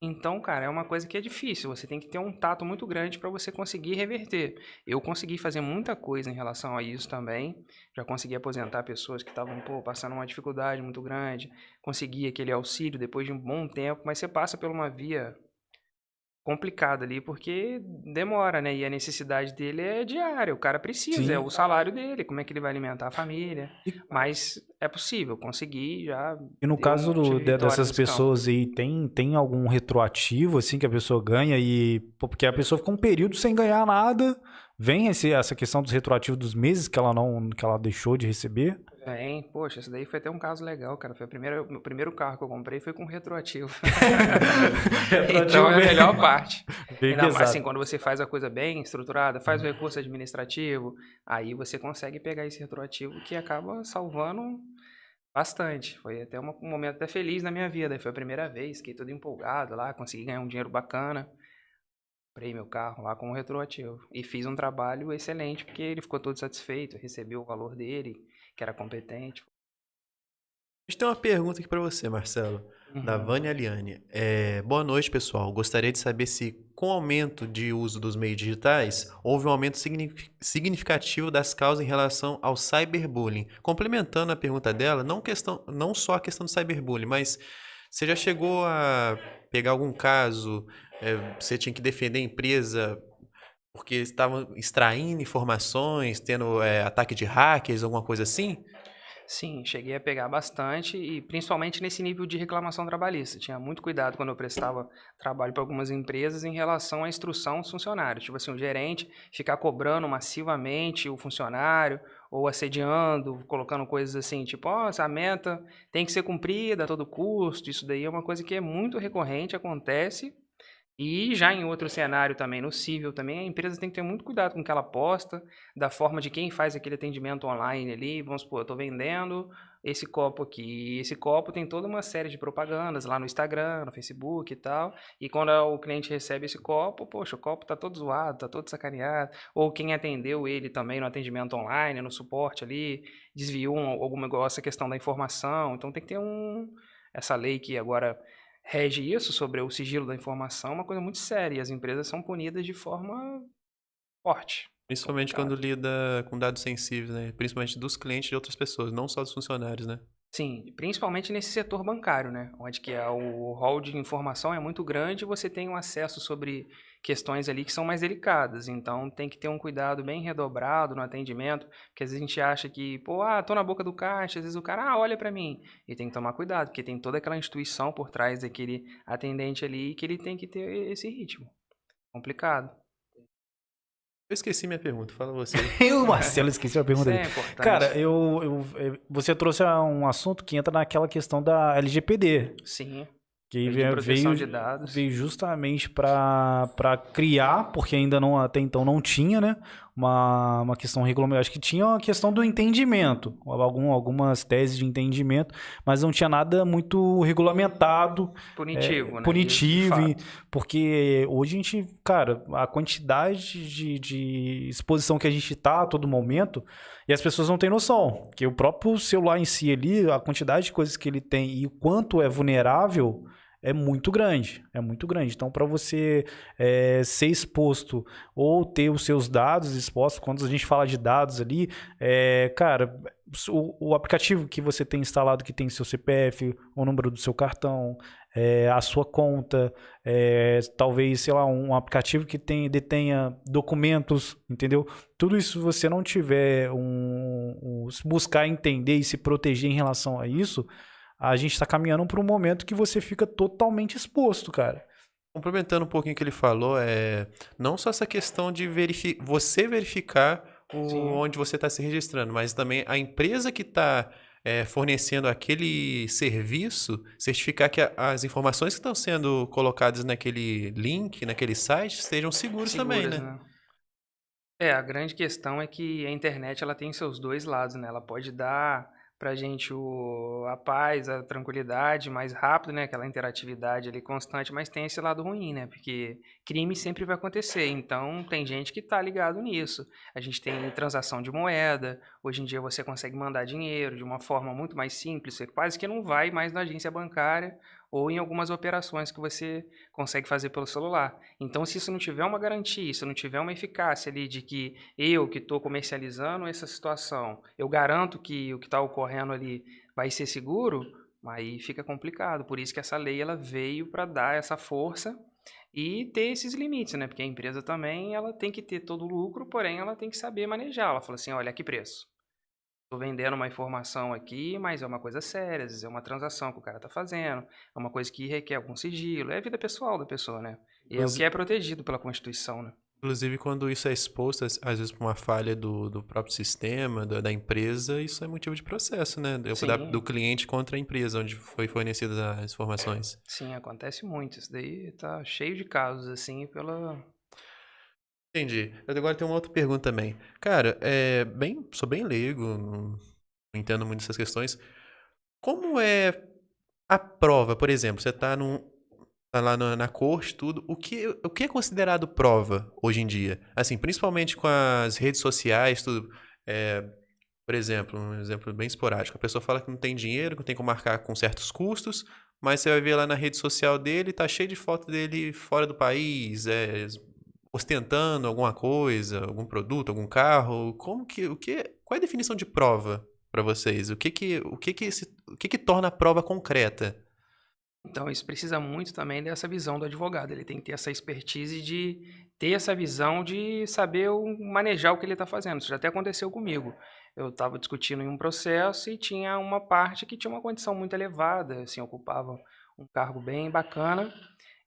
Então, cara, é uma coisa que é difícil. Você tem que ter um tato muito grande para você conseguir reverter. Eu consegui fazer muita coisa em relação a isso também. Já consegui aposentar pessoas que estavam, passando uma dificuldade muito grande. Consegui aquele auxílio depois de um bom tempo, mas você passa por uma via complicada ali, porque demora, né? E a necessidade dele é diária. O cara precisa,
Sim.
é o salário dele. Como é que ele vai alimentar a família? Mas é possível, consegui já.
E no caso
tive vitória
dessas
nesse campo.
pessoas aí, tem algum retroativo, assim, que a pessoa ganha porque a pessoa fica um período sem ganhar nada, vem essa questão dos retroativos dos meses que ela deixou de receber?
Poxa, esse daí foi até um caso legal, cara. Foi meu primeiro carro que eu comprei foi com retroativo. Então é a melhor parte. Ainda mais assim, quando você faz a coisa bem estruturada, faz o recurso administrativo, aí você consegue pegar esse retroativo que acaba salvando bastante. Foi até um momento até feliz na minha vida. Foi a primeira vez, fiquei todo empolgado lá, consegui ganhar um dinheiro bacana. Comprei meu carro lá com o retroativo. E fiz um trabalho excelente, porque ele ficou todo satisfeito, recebeu o valor dele, que era competente.
A gente tem uma pergunta aqui para você, Marcelo, da Vânia Aliane. Boa noite, pessoal. Gostaria de saber se, com o aumento de uso dos meios digitais, houve um aumento significativo das causas em relação ao cyberbullying. Complementando a pergunta dela, não só a questão do cyberbullying, mas você já chegou a pegar algum caso, você tinha que defender a empresa porque estavam extraindo informações, tendo ataque de hackers, alguma coisa assim?
Sim, cheguei a pegar bastante e principalmente nesse nível de reclamação trabalhista. Tinha muito cuidado quando eu prestava trabalho para algumas empresas em relação à instrução dos funcionários. Tipo assim, o gerente ficar cobrando massivamente o funcionário ou assediando, colocando coisas assim, tipo, essa meta tem que ser cumprida a todo custo. Isso daí é uma coisa que é muito recorrente, acontece. E já em outro cenário também, no civil também, a empresa tem que ter muito cuidado com o que ela posta, da forma de quem faz aquele atendimento online ali. Vamos supor, eu estou vendendo esse copo aqui. Esse copo tem toda uma série de propagandas lá no Instagram, no Facebook e tal. E quando o cliente recebe esse copo, poxa, o copo está todo zoado, está todo sacaneado. Ou quem atendeu ele também no atendimento online, no suporte ali, desviou essa questão da informação. Então tem que ter essa lei que agora rege isso sobre o sigilo da informação, uma coisa muito séria, e as empresas são punidas de forma forte.
Principalmente quando lida com dados sensíveis, né? Principalmente dos clientes de outras pessoas, não só dos funcionários, né?
Sim, principalmente nesse setor bancário, né? Onde que o rol de informação é muito grande e você tem um acesso sobre questões ali que são mais delicadas. Então tem que ter um cuidado bem redobrado no atendimento, porque às vezes a gente acha que, tô na boca do caixa, às vezes o cara, olha para mim. E tem que tomar cuidado, porque tem toda aquela instituição por trás daquele atendente ali que ele tem que ter esse ritmo. Complicado.
Eu esqueci minha pergunta, fala você.
O Marcelo esqueceu a pergunta dele.
Isso é importante.
Cara, você trouxe um assunto que entra naquela questão da LGPD.
Sim.
Que
de proteção de dados.
veio justamente para criar, porque até então não tinha, né? uma questão regulamentar. Acho que tinha uma questão do entendimento, algumas teses de entendimento, mas não tinha nada muito regulamentado,
Punitivo, né?
punitivo,
Isso, de fato.
porque hoje a gente, cara, a quantidade de exposição que a gente tá a todo momento, e as pessoas não têm noção, que o próprio celular em si ali, a quantidade de coisas que ele tem e o quanto é vulnerável é muito grande, é muito grande. Então, para você ser exposto ou ter os seus dados expostos, quando a gente fala de dados ali, cara, o aplicativo que você tem instalado que tem seu CPF, o número do seu cartão, a sua conta, talvez, sei lá, um aplicativo que detenha documentos, entendeu? Tudo isso, se você não tiver buscar entender e se proteger em relação a isso, a gente está caminhando para um momento que você fica totalmente exposto, cara.
Complementando um pouquinho o que ele falou, não só essa questão de você verificar onde você está se registrando, mas também a empresa que está fornecendo aquele serviço, certificar que as informações que estão sendo colocadas naquele link, naquele site, estejam seguras também, né?
A grande questão é que a internet ela tem seus dois lados, né? Ela pode dar pra gente a paz, a tranquilidade mais rápido, né? Aquela interatividade ali constante, mas tem esse lado ruim, né? Porque crime sempre vai acontecer, então tem gente que tá ligado nisso. A gente tem transação de moeda, hoje em dia você consegue mandar dinheiro de uma forma muito mais simples, você quase que não vai mais na agência bancária ou em algumas operações que você consegue fazer pelo celular. Então, se isso não tiver uma garantia, se não tiver uma eficácia ali de que eu que estou comercializando essa situação, eu garanto que o que está ocorrendo ali vai ser seguro, aí fica complicado. Por isso que essa lei ela veio para dar essa força e ter esses limites, né? Porque a empresa também ela tem que ter todo o lucro, porém ela tem que saber manejar. Ela fala assim, olha, que preço? Tô vendendo uma informação aqui, mas é uma coisa séria, às vezes é uma transação que o cara tá fazendo, é uma coisa que requer algum sigilo, é a vida pessoal da pessoa, né? E é o que é protegido pela Constituição, né?
Inclusive, quando isso é exposto, às vezes, por uma falha do próprio sistema, da empresa, isso é motivo de processo, né?
Sim,
Do cliente contra a empresa onde foi fornecidas as informações.
sim, acontece muito. Isso daí tá cheio de casos, assim, pela...
Entendi. Eu agora tenho uma outra pergunta também. Cara, sou bem leigo, não entendo muito dessas questões. Como é a prova, por exemplo? Você tá lá na corte, tudo. O que é considerado prova hoje em dia? Assim, principalmente com as redes sociais, tudo. É, por exemplo, um exemplo bem esporádico. A pessoa fala que não tem dinheiro, que tem que marcar com certos custos, mas você vai ver lá na rede social dele, tá cheio de foto dele fora do país, ostentando alguma coisa, algum produto, algum carro. Qual é a definição de prova para vocês? O que torna a prova concreta?
Então, isso precisa muito também dessa visão do advogado. Ele tem que ter essa expertise de ter essa visão de saber manejar o que ele está fazendo. Isso já até aconteceu comigo. Eu estava discutindo em um processo e tinha uma parte que tinha uma condição muito elevada, assim, ocupava um cargo bem bacana.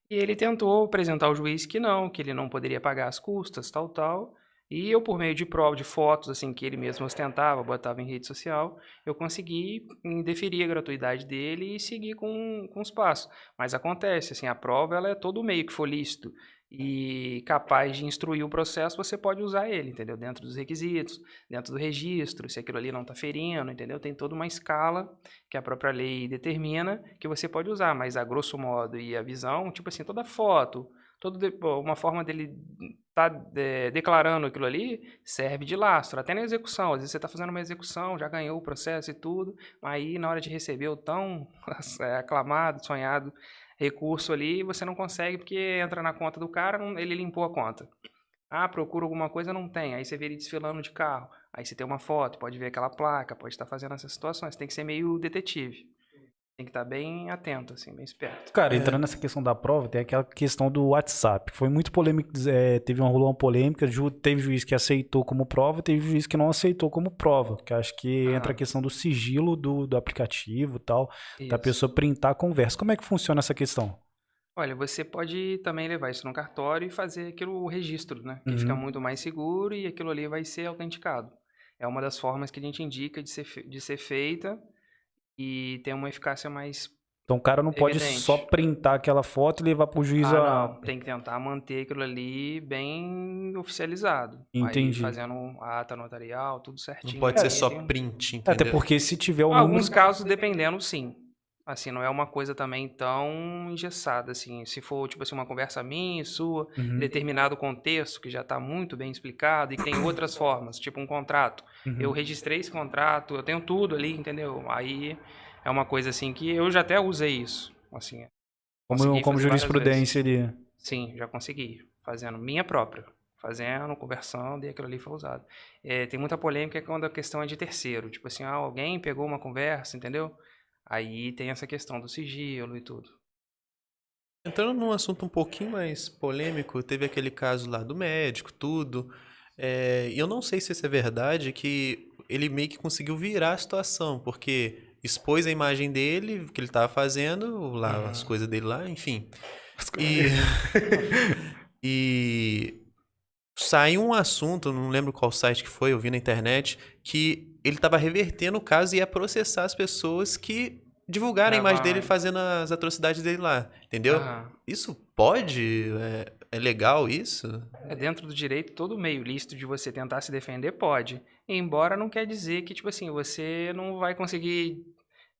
E ele tentou apresentar ao juiz que ele não poderia pagar as custas, tal, tal. E eu, por meio de prova, de fotos, assim, que ele mesmo ostentava, botava em rede social, eu consegui indeferir a gratuidade dele e seguir com os passos. Mas acontece, assim, a prova, ela é todo meio que for lícito e capaz de instruir o processo, você pode usar ele, entendeu? Dentro dos requisitos, dentro do registro, se aquilo ali não está ferindo, entendeu? Tem toda uma escala que a própria lei determina que você pode usar, mas a grosso modo e a visão, tipo assim, toda foto, uma forma dele tá declarando aquilo ali, serve de lastro, até na execução. Às vezes você está fazendo uma execução, já ganhou o processo e tudo, aí na hora de receber o tão aclamado, sonhado recurso ali, você não consegue porque entra na conta do cara, ele limpou a conta. Ah, procura alguma coisa, não tem. Aí você vê ele desfilando de carro. Aí você tem uma foto, pode ver aquela placa, pode estar fazendo essas situações. Tem que ser meio detetive. Tem que estar bem atento, assim, bem esperto.
Cara, entrando nessa questão da prova, tem aquela questão do WhatsApp. Foi muito polêmico, rolou uma polêmica, teve juiz que aceitou como prova, teve juiz que não aceitou como prova. Que acho que entra a questão do sigilo do aplicativo e tal, da pessoa printar a conversa. Como é que funciona essa questão?
Olha, você pode também levar isso no cartório e fazer o registro, né? Que fica muito mais seguro e aquilo ali vai ser autenticado. É uma das formas que a gente indica de ser feita e tem uma eficácia mais
Então o cara não pode
Evidente.
só printar aquela foto e levar pro juiz
Não, tem que tentar manter aquilo ali bem oficializado. Aí
Entendi.
fazendo a ata notarial, tudo
Não
certinho.
pode ser
Aí
só
tem-
print,
Até
entendeu?
porque se tiver o
Alguns
número...
casos, dependendo, sim. Assim, não é uma coisa também tão engessada, assim. Se for, tipo assim, uma conversa minha e sua,
Uhum,
determinado contexto que já está muito bem explicado e que tem outras formas, tipo um contrato. Eu
uhum.
registrei esse contrato, eu tenho tudo ali, entendeu? Aí é uma coisa assim que eu já até usei isso, assim. Consegui
Como
fazer várias
jurisprudência ali.
Sim, já consegui. Fazendo minha própria. Fazendo, conversando, e aquilo ali foi usado. Tem muita polêmica quando a questão é de terceiro. Tipo assim, alguém pegou uma conversa, entendeu? Aí tem essa questão do sigilo e tudo.
Entrando num assunto um pouquinho mais polêmico, teve aquele caso lá do médico, tudo. E eu não sei se isso é verdade, que ele meio que conseguiu virar a situação, porque expôs a imagem dele, o que ele estava fazendo, lá, as coisas dele lá, enfim. E, e saiu um assunto, não lembro qual site que foi, eu vi na internet, que ele estava revertendo o caso e ia processar as pessoas que divulgaram a imagem dele
Gravaram.
fazendo as atrocidades dele lá, entendeu?
Aham.
Isso pode? É legal isso?
Dentro do direito, todo meio lícito de você tentar se defender pode. Embora não quer dizer que, tipo assim, você não vai conseguir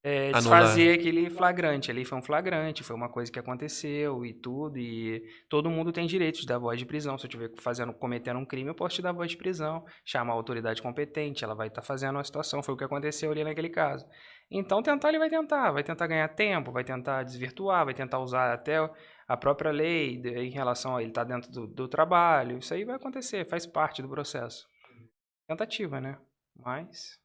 Anular.
desfazer aquele flagrante. Ali foi um flagrante, foi uma coisa que aconteceu e tudo. E todo mundo tem direito de dar voz de prisão. Se eu estiver cometendo um crime, eu posso te dar voz de prisão, chamar a autoridade competente, ela vai estar fazendo a situação. Foi o que aconteceu ali naquele caso. Então, tentar ele vai tentar ganhar tempo, vai tentar desvirtuar, vai tentar usar até a própria lei em relação a ele estar dentro do trabalho. Isso aí vai acontecer, faz parte do processo. Tentativa, né? Mas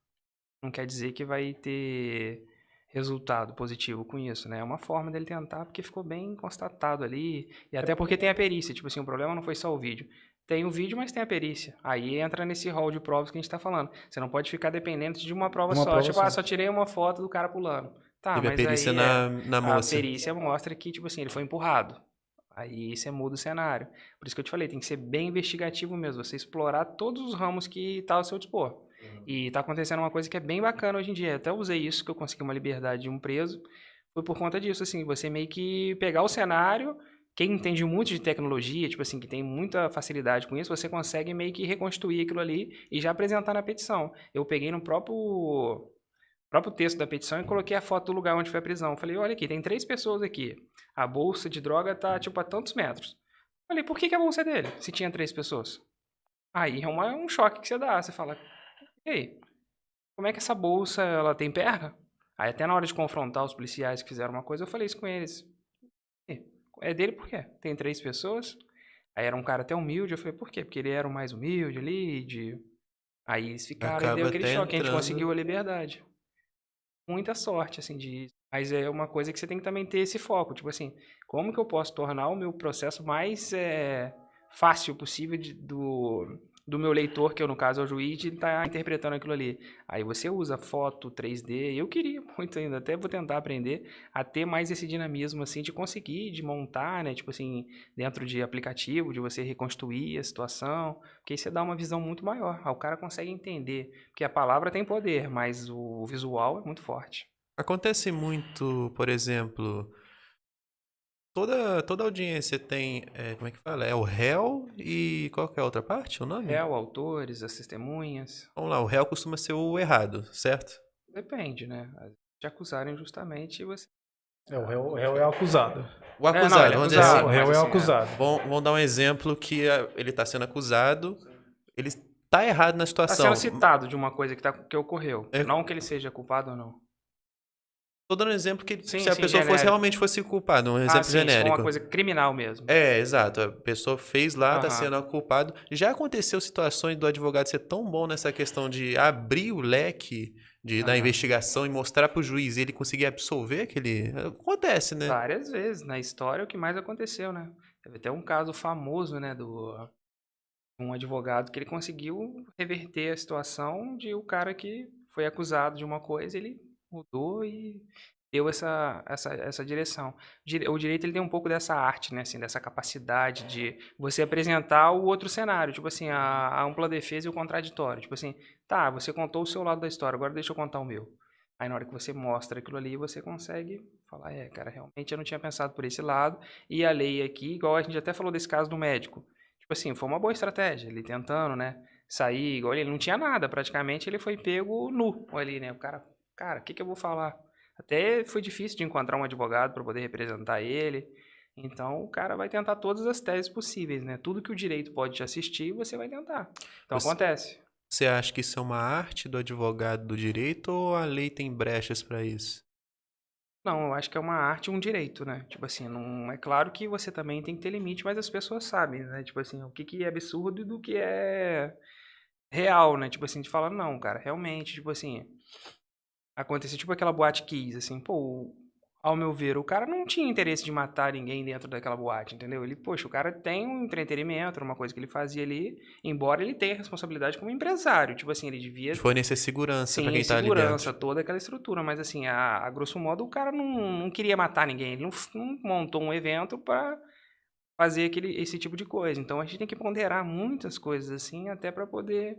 não quer dizer que vai ter resultado positivo com isso, né? É uma forma dele tentar, porque ficou bem constatado ali, e até porque tem a perícia, tipo assim, o problema não foi só o vídeo. Tem o vídeo, mas tem a perícia. Aí entra nesse rol de provas que a gente tá falando. Você não pode ficar dependente de uma prova
Uma
só.
prova
Tipo,
só.
só tirei uma foto do cara pulando. Tá,
Teve a
mas
perícia
aí
na
a
moça.
perícia mostra que, tipo assim, ele foi empurrado. Aí você muda o cenário. Por isso que eu te falei, tem que ser bem investigativo mesmo, você explorar todos os ramos que tá ao seu dispor. E tá acontecendo uma coisa que é bem bacana hoje em dia. Até usei isso, que eu consegui uma liberdade de um preso. Foi por conta disso, assim, você meio que pegar o cenário, quem entende muito de tecnologia, tipo assim, que tem muita facilidade com isso, você consegue meio que reconstruir aquilo ali e já apresentar na petição. Eu peguei no próprio texto da petição e coloquei a foto do lugar onde foi a prisão. Falei, olha aqui, tem 3 pessoas aqui. A bolsa de droga tá, tipo, a tantos metros. Falei, por que a bolsa é dele, se tinha 3 pessoas? Aí é um choque que você dá. Você fala, e aí, como é que essa bolsa, ela tem perna? Aí até na hora de confrontar os policiais que fizeram uma coisa, eu falei isso com eles. É dele por quê? Tem 3 pessoas? Aí era um cara até humilde, eu falei, por quê? Porque ele era o mais humilde ali, Aí eles ficaram, e deu
Acaba
aquele
até
choque, a gente
entrando.
conseguiu a liberdade. Muita sorte, assim, mas é uma coisa que você tem que também ter esse foco, tipo assim, como que eu posso tornar o meu processo mais fácil possível do meu leitor, que eu, no caso é o juiz, de estar interpretando aquilo ali. Aí você usa foto 3D, eu queria muito ainda, até vou tentar aprender a ter mais esse dinamismo, assim, de conseguir, de montar, né, tipo assim, dentro de aplicativo, de você reconstruir a situação, porque aí você dá uma visão muito maior, aí o cara consegue entender, porque a palavra tem poder, mas o visual é muito forte.
Acontece muito, por exemplo, toda audiência tem, como é que fala? É o réu e qual que é a outra parte, o nome?
Réu, autores, as testemunhas,
Vamos lá, o réu costuma ser o errado, certo?
depende, né? Te acusarem justamente, você...
O réu é o acusado.
O
Não,
acusado,
ele é
vamos dizer
acusado,
assim.
O réu
mas
é o
assim,
acusado.
Vamos dar um exemplo que ele está sendo acusado, ele está errado na
tá
situação.
sendo citado de uma coisa que ocorreu,
É,
não que ele seja culpado ou não.
tô dando um exemplo que
Sim,
se a
sim,
pessoa
genérico.
realmente fosse culpada, um
Ah,
exemplo
sim, se for uma
genérico.
coisa criminal mesmo.
Exato. A pessoa fez lá, está
Aham.
sendo culpado. Já aconteceu situações do advogado ser tão bom nessa questão de abrir o leque da
Aham.
investigação e mostrar para o juiz e ele conseguir absolver aquele. Acontece, né?
Várias vezes. Na história é o que mais aconteceu, né? Teve até um caso famoso, né, um advogado que ele conseguiu reverter a situação de o cara que foi acusado de uma coisa, ele mudou e deu essa direção. O direito ele tem um pouco dessa arte, né, assim, dessa capacidade de você apresentar o outro cenário, tipo assim, a ampla defesa e o contraditório. Tipo assim, tá, você contou o seu lado da história, agora deixa eu contar o meu. Aí na hora que você mostra aquilo ali, você consegue falar, cara, realmente eu não tinha pensado por esse lado. E a lei aqui, igual a gente até falou desse caso do médico, tipo assim, foi uma boa estratégia, ele tentando, né, sair, igual ele não tinha nada, praticamente ele foi pego nu ali, né, o cara, o que que eu vou falar? Até foi difícil de encontrar um advogado para poder representar ele. Então, o cara vai tentar todas as teses possíveis, né? Tudo que o direito pode te assistir, você vai tentar. Então, acontece.
Você acha que isso é uma arte do advogado do direito ou a lei tem brechas para isso?
Não, eu acho que é uma arte e um direito, né? Tipo assim, não é claro que você também tem que ter limite, mas as pessoas sabem, né? Tipo assim, o que que é absurdo e do que é real, né? Tipo assim, de falar, não, cara, realmente, tipo assim, aconteceu tipo aquela boate Kiss, assim, pô, ao meu ver, o cara não tinha interesse de matar ninguém dentro daquela boate, entendeu? Ele, poxa, o cara tem um entretenimento, era uma coisa que ele fazia ali, embora ele tenha responsabilidade como empresário, tipo assim, ele devia
Fornecer segurança para
sim,
quem tá ali
segurança,
dentro.
toda aquela estrutura, mas assim, a grosso modo, o cara não queria matar ninguém, ele não montou um evento para fazer esse tipo de coisa. Então a gente tem que ponderar muitas coisas assim, até para poder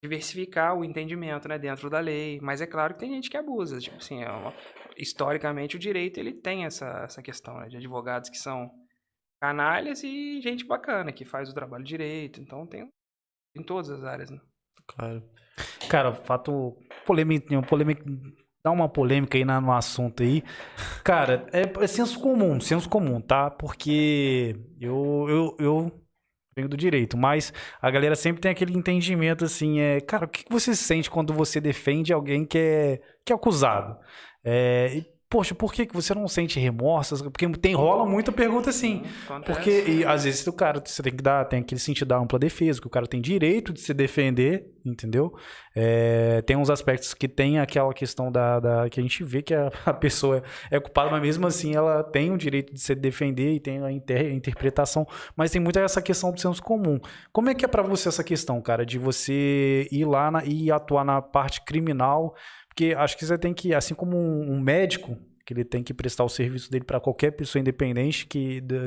diversificar o entendimento, né, dentro da lei. Mas é claro que tem gente que abusa, tipo assim, historicamente o direito ele tem essa questão, né, de advogados que são canalhas e gente bacana que faz o trabalho direito. Então tem em todas as áreas, né?
Claro.
Cara, fato polêmico, dá uma polêmica aí no assunto aí. Cara, é senso comum, tá? Porque eu venho do direito, mas a galera sempre tem aquele entendimento assim, cara, o que você sente quando você defende alguém que é acusado? Poxa, por que você não sente remorso? Porque rola muita pergunta assim. Porque,
Acontece.
e, às vezes, o cara, você tem aquele sentido da ampla defesa, que o cara tem direito de se defender, entendeu? Tem uns aspectos que tem aquela questão que a gente vê que a pessoa é culpada, mas mesmo assim ela tem o direito de se defender e tem a interpretação, mas tem muito essa questão do senso comum. Como é que é pra você essa questão, cara, de você ir lá e atuar na parte criminal? Porque acho que você tem que, assim como um médico, que ele tem que prestar o serviço dele para qualquer pessoa independente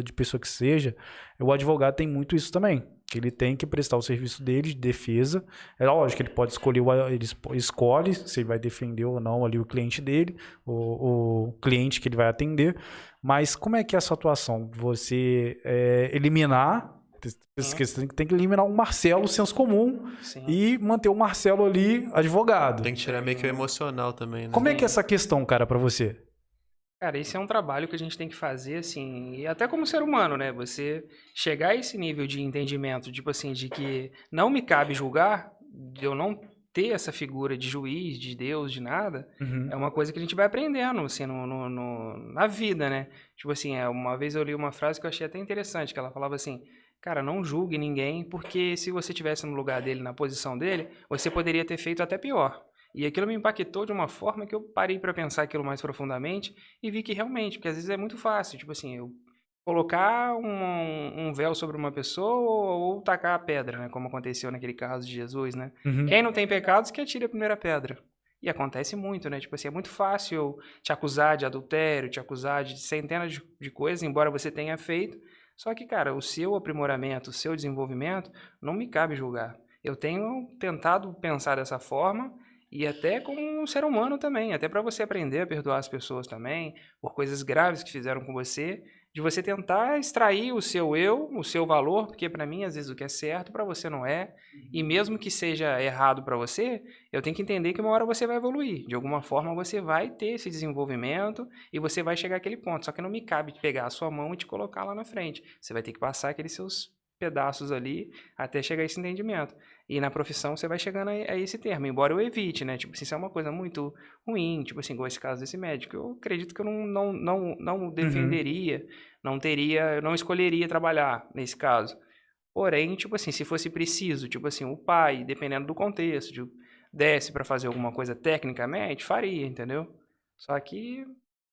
de pessoa que seja, o advogado tem muito isso também. Que ele tem que prestar o serviço dele de defesa. É lógico que ele pode escolher, ele escolhe se ele vai defender ou não ali o cliente dele, o cliente que ele vai atender. Mas como é que é essa atuação? Você eliminar... Você tem que eliminar o Marcelo, senso comum,
Sim.
e manter o Marcelo ali advogado.
Tem que tirar meio que o emocional também, né?
Como é que é essa questão, cara, pra você?
Cara, esse é um trabalho que a gente tem que fazer, assim, e até como ser humano, né? Você chegar a esse nível de entendimento, tipo assim, de que não me cabe julgar, de eu não ter essa figura de juiz, de Deus, de nada, é uma coisa que a gente vai aprendendo, assim, na vida, né? Tipo assim, uma vez eu li uma frase que eu achei até interessante, que ela falava assim, cara, não julgue ninguém, porque se você estivesse no lugar dele, na posição dele, você poderia ter feito até pior. E aquilo me impactou de uma forma que eu parei para pensar aquilo mais profundamente e vi que realmente, porque às vezes é muito fácil, tipo assim, eu colocar um véu sobre uma pessoa ou tacar a pedra, né? Como aconteceu naquele caso de Jesus, né? Quem não tem pecados que atire a primeira pedra. E acontece muito, né? Tipo assim, é muito fácil eu te acusar de adultério, te acusar de centenas de coisas, embora você tenha feito. Só que, cara, o seu aprimoramento, o seu desenvolvimento, não me cabe julgar. Eu tenho tentado pensar dessa forma e até como um ser humano também, até para você aprender a perdoar as pessoas também, por coisas graves que fizeram com você, de você tentar extrair o seu eu, o seu valor, porque para mim às vezes o que é certo para você não é, e mesmo que seja errado para você, eu tenho que entender que uma hora você vai evoluir, de alguma forma você vai ter esse desenvolvimento e você vai chegar àquele ponto, só que não me cabe pegar a sua mão e te colocar lá na frente, você vai ter que passar aqueles seus pedaços ali até chegar a esse entendimento. E na profissão você vai chegando a esse termo, embora eu evite, né? Tipo, se isso é uma coisa muito ruim, tipo assim, igual esse caso desse médico, eu acredito que eu não defenderia, não escolheria trabalhar nesse caso. Porém, tipo assim, se fosse preciso, tipo assim, o pai, dependendo do contexto, desse para fazer alguma coisa tecnicamente, faria, entendeu? Só que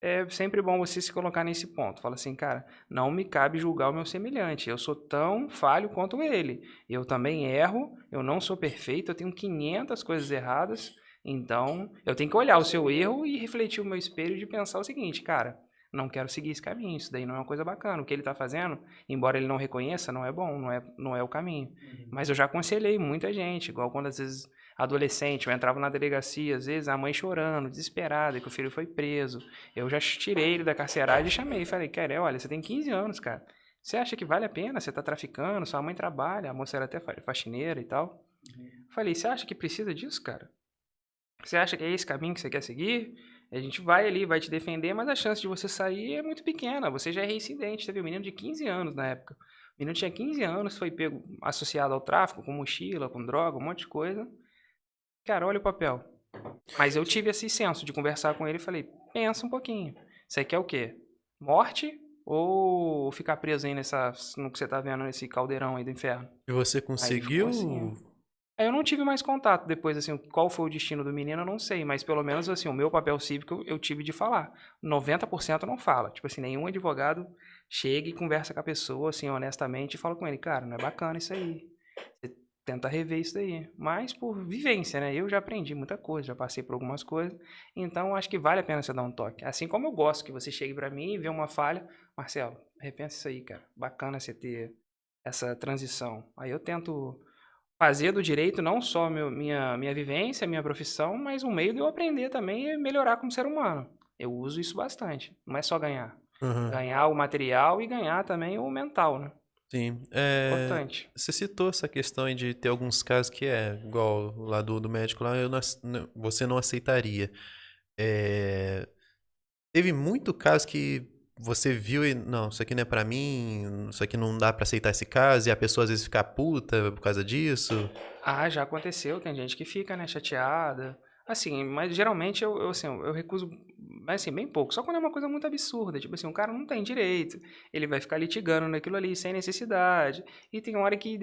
é sempre bom você se colocar nesse ponto. Fala assim, cara, não me cabe julgar o meu semelhante. Eu sou tão falho quanto ele. Eu também erro, eu não sou perfeito, eu tenho 500 coisas erradas. Então, eu tenho que olhar o seu erro e refletir o meu espelho de pensar o seguinte, cara, não quero seguir esse caminho, isso daí não é uma coisa bacana. O que ele tá fazendo, embora ele não reconheça, não é bom, não é o caminho. Mas eu já aconselhei muita gente, igual quando às vezes adolescente, eu entrava na delegacia, às vezes a mãe chorando, desesperada, que o filho foi preso. Eu já tirei ele da carceragem e chamei, falei, cara, olha, você tem 15 anos, cara. Você acha que vale a pena? Você tá traficando, sua mãe trabalha, a moça era até faxineira e tal. Falei, você acha que precisa disso, cara? Você acha que é esse caminho que você quer seguir? A gente vai ali, vai te defender, mas a chance de você sair é muito pequena. Você já é reincidente. Teve um menino de 15 anos na época. O menino tinha 15 anos, foi pego associado ao tráfico, com mochila, com droga, um monte de coisa. Cara, olha o papel. Mas eu tive esse senso de conversar com ele e falei, pensa um pouquinho. Você quer o quê? Morte ou ficar preso aí no que você tá vendo, nesse caldeirão aí do inferno?
E você conseguiu?
Aí eu não tive mais contato depois, assim, qual foi o destino do menino, eu não sei, mas pelo menos, assim, o meu papel cívico eu tive de falar. 90% não fala. Tipo assim, nenhum advogado chega e conversa com a pessoa, assim, honestamente, e fala com ele, cara, não é bacana isso aí. Você tenta rever isso daí. Mas por vivência, né? Eu já aprendi muita coisa, já passei por algumas coisas, então acho que vale a pena você dar um toque. Assim como eu gosto que você chegue pra mim e vê uma falha, Marcelo, repensa isso aí, cara. Bacana você ter essa transição. Aí eu tento fazer do direito não só minha vivência, minha profissão, mas um meio de eu aprender também e melhorar como ser humano. Eu uso isso bastante. Não é só ganhar. Ganhar o material e ganhar também o mental, né?
Sim.
Importante.
Você citou essa questão aí de ter alguns casos que igual lá do médico lá, você não aceitaria. Teve muito caso que você viu e, não, isso aqui não é pra mim, isso aqui não dá pra aceitar esse caso, e a pessoa às vezes fica puta por causa disso.
Ah, já aconteceu, tem gente que fica, né, chateada. Assim, mas geralmente eu recuso, mas assim, bem pouco. Só quando é uma coisa muito absurda. Tipo assim, um cara não tem direito. Ele vai ficar litigando naquilo ali sem necessidade. E tem hora que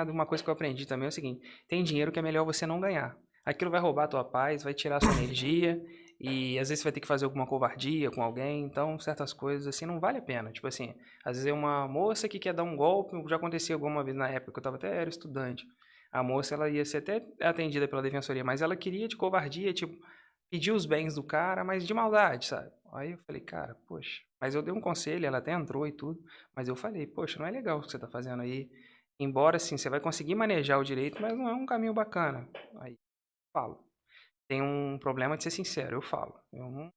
uma coisa que eu aprendi também é o seguinte: tem dinheiro que é melhor você não ganhar. Aquilo vai roubar a tua paz, vai tirar a sua energia. E às vezes você vai ter que fazer alguma covardia com alguém. Então, certas coisas assim não vale a pena. Tipo assim, às vezes é uma moça que quer dar um golpe. Já aconteceu alguma vez na época que eu era estudante. A moça, ela ia ser até atendida pela defensoria, mas ela queria de covardia, tipo, pedir os bens do cara, mas de maldade, sabe? Aí eu falei, cara, poxa. Mas eu dei um conselho, ela até entrou e tudo, mas eu falei, poxa, não é legal o que você tá fazendo aí. Embora, assim, você vai conseguir manejar o direito, mas não é um caminho bacana. Aí eu falo. Tem um problema de ser sincero, eu falo. Eu não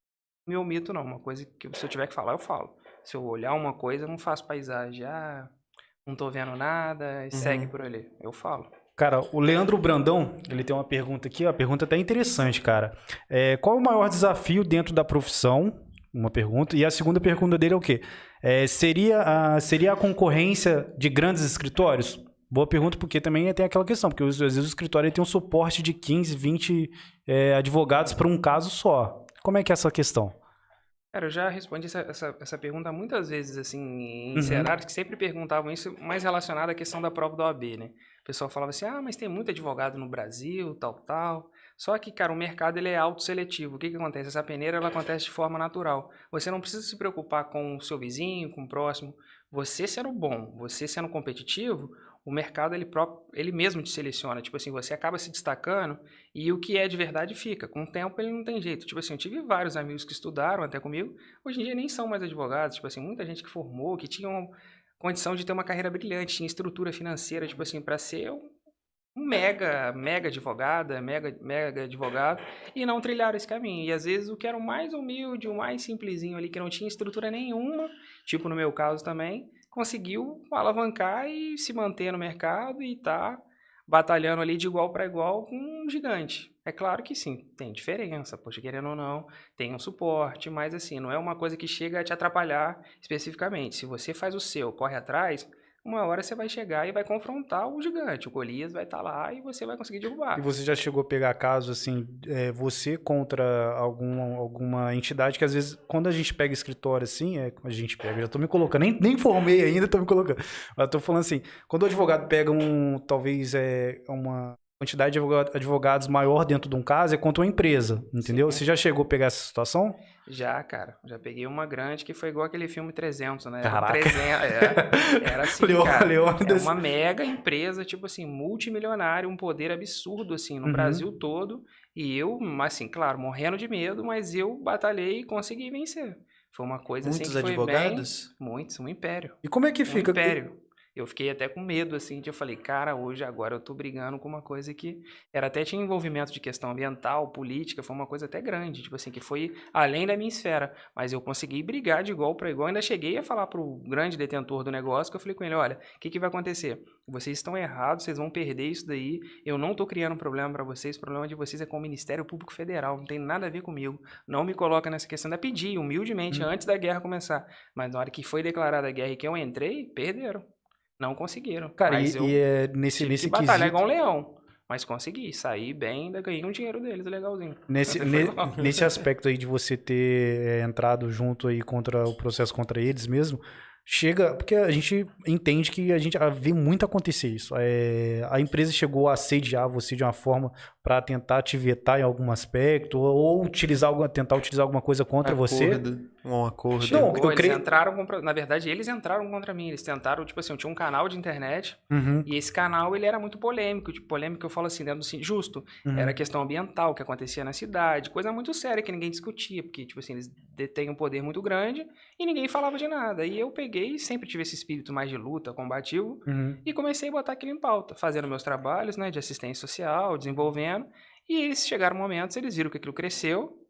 me omito, não. Uma coisa que se eu tiver que falar, eu falo. Se eu olhar uma coisa, eu não faço paisagem. Ah, não tô vendo nada, e segue por ali. Eu falo.
Cara, o Leandro Brandão, ele tem uma pergunta aqui, uma pergunta até interessante, cara. Qual o maior desafio dentro da profissão? Uma pergunta. E a segunda pergunta dele é o quê? Seria a concorrência de grandes escritórios? Boa pergunta, porque também tem aquela questão, porque às vezes o escritório tem um suporte de 15, 20 advogados para um caso só. Como é que é essa questão?
Cara, eu já respondi essa pergunta muitas vezes, assim, em cenários que sempre perguntavam isso, mais relacionado à questão da prova da OAB, né? O pessoal falava assim, mas tem muito advogado no Brasil, tal. Só que, cara, o mercado, ele é autosseletivo. O que acontece? Essa peneira, ela acontece de forma natural. Você não precisa se preocupar com o seu vizinho, com o próximo. Você sendo bom, você sendo competitivo, o mercado, ele mesmo te seleciona. Tipo assim, você acaba se destacando e o que é de verdade fica. Com o tempo, ele não tem jeito. Tipo assim, eu tive vários amigos que estudaram até comigo, hoje em dia nem são mais advogados. Tipo assim, muita gente que formou, que tinha uma condição de ter uma carreira brilhante, tinha estrutura financeira, tipo assim, para ser um mega advogada, mega advogado, e não trilharam esse caminho. E às vezes o que era o mais humilde, o mais simplesinho ali, que não tinha estrutura nenhuma, tipo no meu caso também, conseguiu alavancar e se manter no mercado e tá batalhando ali de igual para igual com um gigante. É claro que sim, tem diferença, poxa, querendo ou não, tem um suporte, mas assim, não é uma coisa que chega a te atrapalhar especificamente. Se você faz o seu, corre atrás, uma hora você vai chegar e vai confrontar o gigante. O Golias vai estar lá e você vai conseguir derrubar.
E você já chegou a pegar caso, assim, você contra alguma entidade que às vezes, quando a gente pega escritório assim, a gente pega, já tô me colocando, nem formei ainda, tô me colocando. Mas tô falando assim, quando o advogado pega talvez uma quantidade de advogados maior dentro de um caso, é contra uma empresa, entendeu? Sim. Você já chegou a pegar essa situação?
Já, cara. Já peguei uma grande que foi igual aquele filme 300, né?
Caraca.
300, era assim, cara. É uma mega empresa, tipo assim, multimilionária, um poder absurdo, assim, no Brasil todo. E eu, assim, claro, morrendo de medo, mas eu batalhei e consegui vencer. Foi uma coisa
Muitos
assim que foi
advogados?
bem... Muitos, um império.
E como é que
Um
fica?
império. Eu fiquei até com medo, assim, eu falei, cara, agora eu tô brigando com uma coisa que tinha envolvimento de questão ambiental, política, foi uma coisa até grande, tipo assim, que foi além da minha esfera, mas eu consegui brigar de igual para igual, ainda cheguei a falar pro grande detentor do negócio, que eu falei com ele, olha, o que vai acontecer? Vocês estão errados, vocês vão perder isso daí, eu não tô criando um problema para vocês, o problema de vocês é com o Ministério Público Federal, não tem nada a ver comigo, não me coloca nessa questão, ainda pedi, humildemente, antes da guerra começar, mas na hora que foi declarada a guerra e que eu entrei, perderam. Não conseguiram.
Cara,
mas eu
nesse
tive que
quesito...
batalhar igual um leão. Mas consegui. Saí bem, ainda ganhei um dinheiro deles, legalzinho.
Nesse aspecto aí de você ter entrado junto aí contra o processo contra eles mesmo, porque a gente entende que a gente vê muito acontecer isso. A empresa chegou a assediar você de uma forma para tentar te vetar em algum aspecto ou tentar utilizar alguma coisa contra você.
Um acordo.
Chegou, na verdade, eles entraram contra mim. Eles tentaram, tipo assim, eu tinha um canal de internet e esse canal, ele era muito polêmico. Tipo, polêmico que eu falo assim, dentro do justo. Era questão ambiental que acontecia na cidade, coisa muito séria que ninguém discutia, porque, tipo assim, eles detêm um poder muito grande e ninguém falava de nada. E eu peguei, sempre tive esse espírito mais de luta, combativo, e comecei a botar aquilo em pauta, fazendo meus trabalhos, né, de assistência social, desenvolvendo. E eles chegaram momentos, eles viram que aquilo cresceu,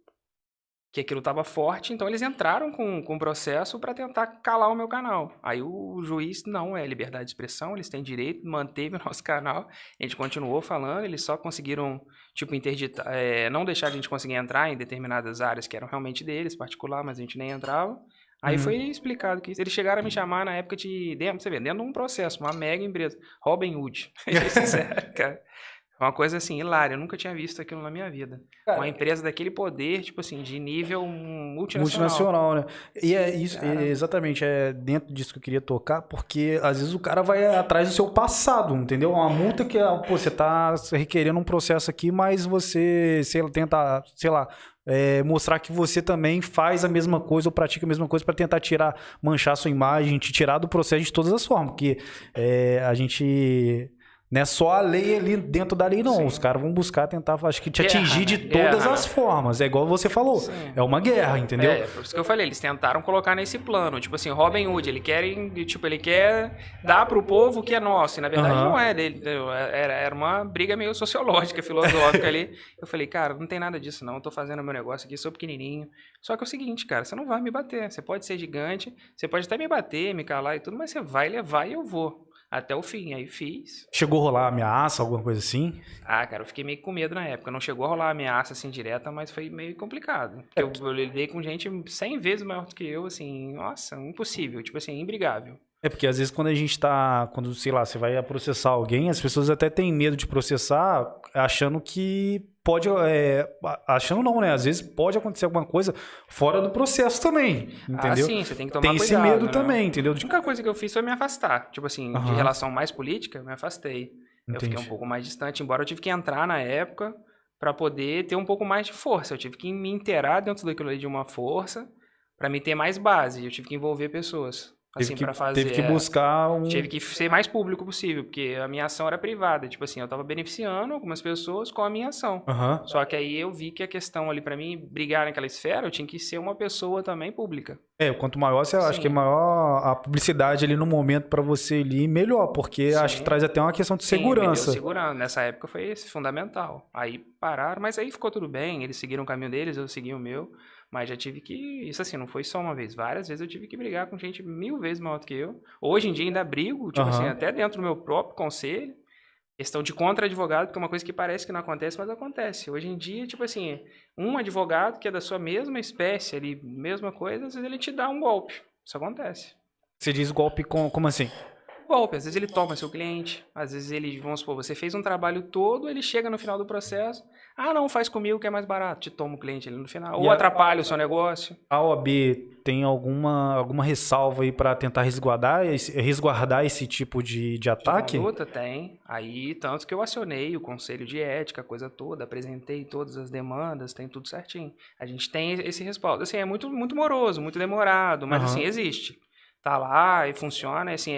que aquilo estava forte, então eles entraram com um processo para tentar calar o meu canal. Aí o juiz, não, é liberdade de expressão, eles têm direito, manteve o nosso canal, a gente continuou falando, eles só conseguiram, tipo, interditar, não deixar a gente conseguir entrar em determinadas áreas que eram realmente deles, particular, mas a gente nem entrava. Aí foi explicado que eles chegaram a me chamar na época você vê, dentro de um processo, uma mega empresa, Robin Hood, sincero, cara. Uma coisa assim, hilária. Eu nunca tinha visto aquilo na minha vida.
Cara,
uma empresa daquele poder, tipo assim, de nível multinacional.
Multinacional, né? E é isso, exatamente, dentro disso que eu queria tocar, porque às vezes o cara vai atrás do seu passado, entendeu? Uma multa que, você tá requerendo um processo aqui, mas você, tenta, mostrar que você também faz a mesma coisa ou pratica a mesma coisa para tentar manchar sua imagem, te tirar do processo de todas as formas, porque a gente... Não é só a lei ali dentro da lei, não. Sim. Os caras vão buscar tentar, acho que, te atingir de todas as formas. É igual você falou. Sim. É uma guerra, entendeu?
Por isso que eu falei, eles tentaram colocar nesse plano. Tipo assim, Robin Hood, ele quer dar pro povo o que é nosso. E na verdade não é dele. Era uma briga meio sociológica, filosófica ali. Eu falei, cara, não tem nada disso não. Eu tô fazendo meu negócio aqui, sou pequenininho. Só que é o seguinte, cara, você não vai me bater. Você pode ser gigante, você pode até me bater, me calar e tudo, mas você vai levar e eu vou. Até o fim, aí fiz.
Chegou a rolar ameaça, alguma coisa assim?
Cara, eu fiquei meio com medo na época. Não chegou a rolar ameaça assim direta, mas foi meio complicado. Eu lidei com gente 100 vezes maior do que eu, assim, nossa, impossível, tipo assim, imbrigável.
É porque às vezes quando sei lá, você vai processar alguém, as pessoas até têm medo de processar, achando que pode, achando não, né? Às vezes pode acontecer alguma coisa fora do processo também, entendeu?
Sim, você tem que tomar cuidado.
Tem esse medo, né? Também, entendeu?
A única coisa que eu fiz foi me afastar, tipo assim, de relação mais política, eu me afastei. Entendi. Eu fiquei um pouco mais distante, embora eu tive que entrar na época para poder ter um pouco mais de força. Eu tive que me inteirar dentro daquilo ali de uma força para me ter mais base. Eu tive que envolver pessoas. Assim, para fazer.
Teve que buscar
Tive que ser mais público possível, porque a minha ação era privada. Tipo assim, eu tava beneficiando algumas pessoas com a minha ação. Só que aí eu vi que a questão ali, para mim, brigar naquela esfera, eu tinha que ser uma pessoa também pública.
Quanto maior, você acha que é maior a publicidade ali no momento para você ali, melhor, porque acho que traz até uma questão de segurança.
Segurança. Nessa época foi fundamental. Aí pararam, mas aí ficou tudo bem, eles seguiram o caminho deles, eu segui o meu. Mas já tive que... Isso assim, não foi só uma vez. Várias vezes eu tive que brigar com gente 1000 vezes maior do que eu. Hoje em dia ainda brigo, tipo assim, até dentro do meu próprio conselho. Questão de contra-advogado, que é uma coisa que parece que não acontece, mas acontece. Hoje em dia, tipo assim, um advogado que é da sua mesma espécie ali, mesma coisa, às vezes ele te dá um golpe. Isso acontece.
Você diz golpe como assim?
Golpe, às vezes ele toma seu cliente, às vezes ele, vamos supor, você fez um trabalho todo, ele chega no final do processo, não, faz comigo que é mais barato, te toma o cliente ali no final, ou atrapalha o seu negócio.
A OAB tem alguma ressalva aí para tentar resguardar esse tipo de ataque?
De conduta, tem, aí tanto que eu acionei o conselho de ética, a coisa toda, apresentei todas as demandas, tem tudo certinho. A gente tem esse respaldo, assim, é muito, muito moroso, muito demorado, mas assim, existe. Tá lá e funciona, assim,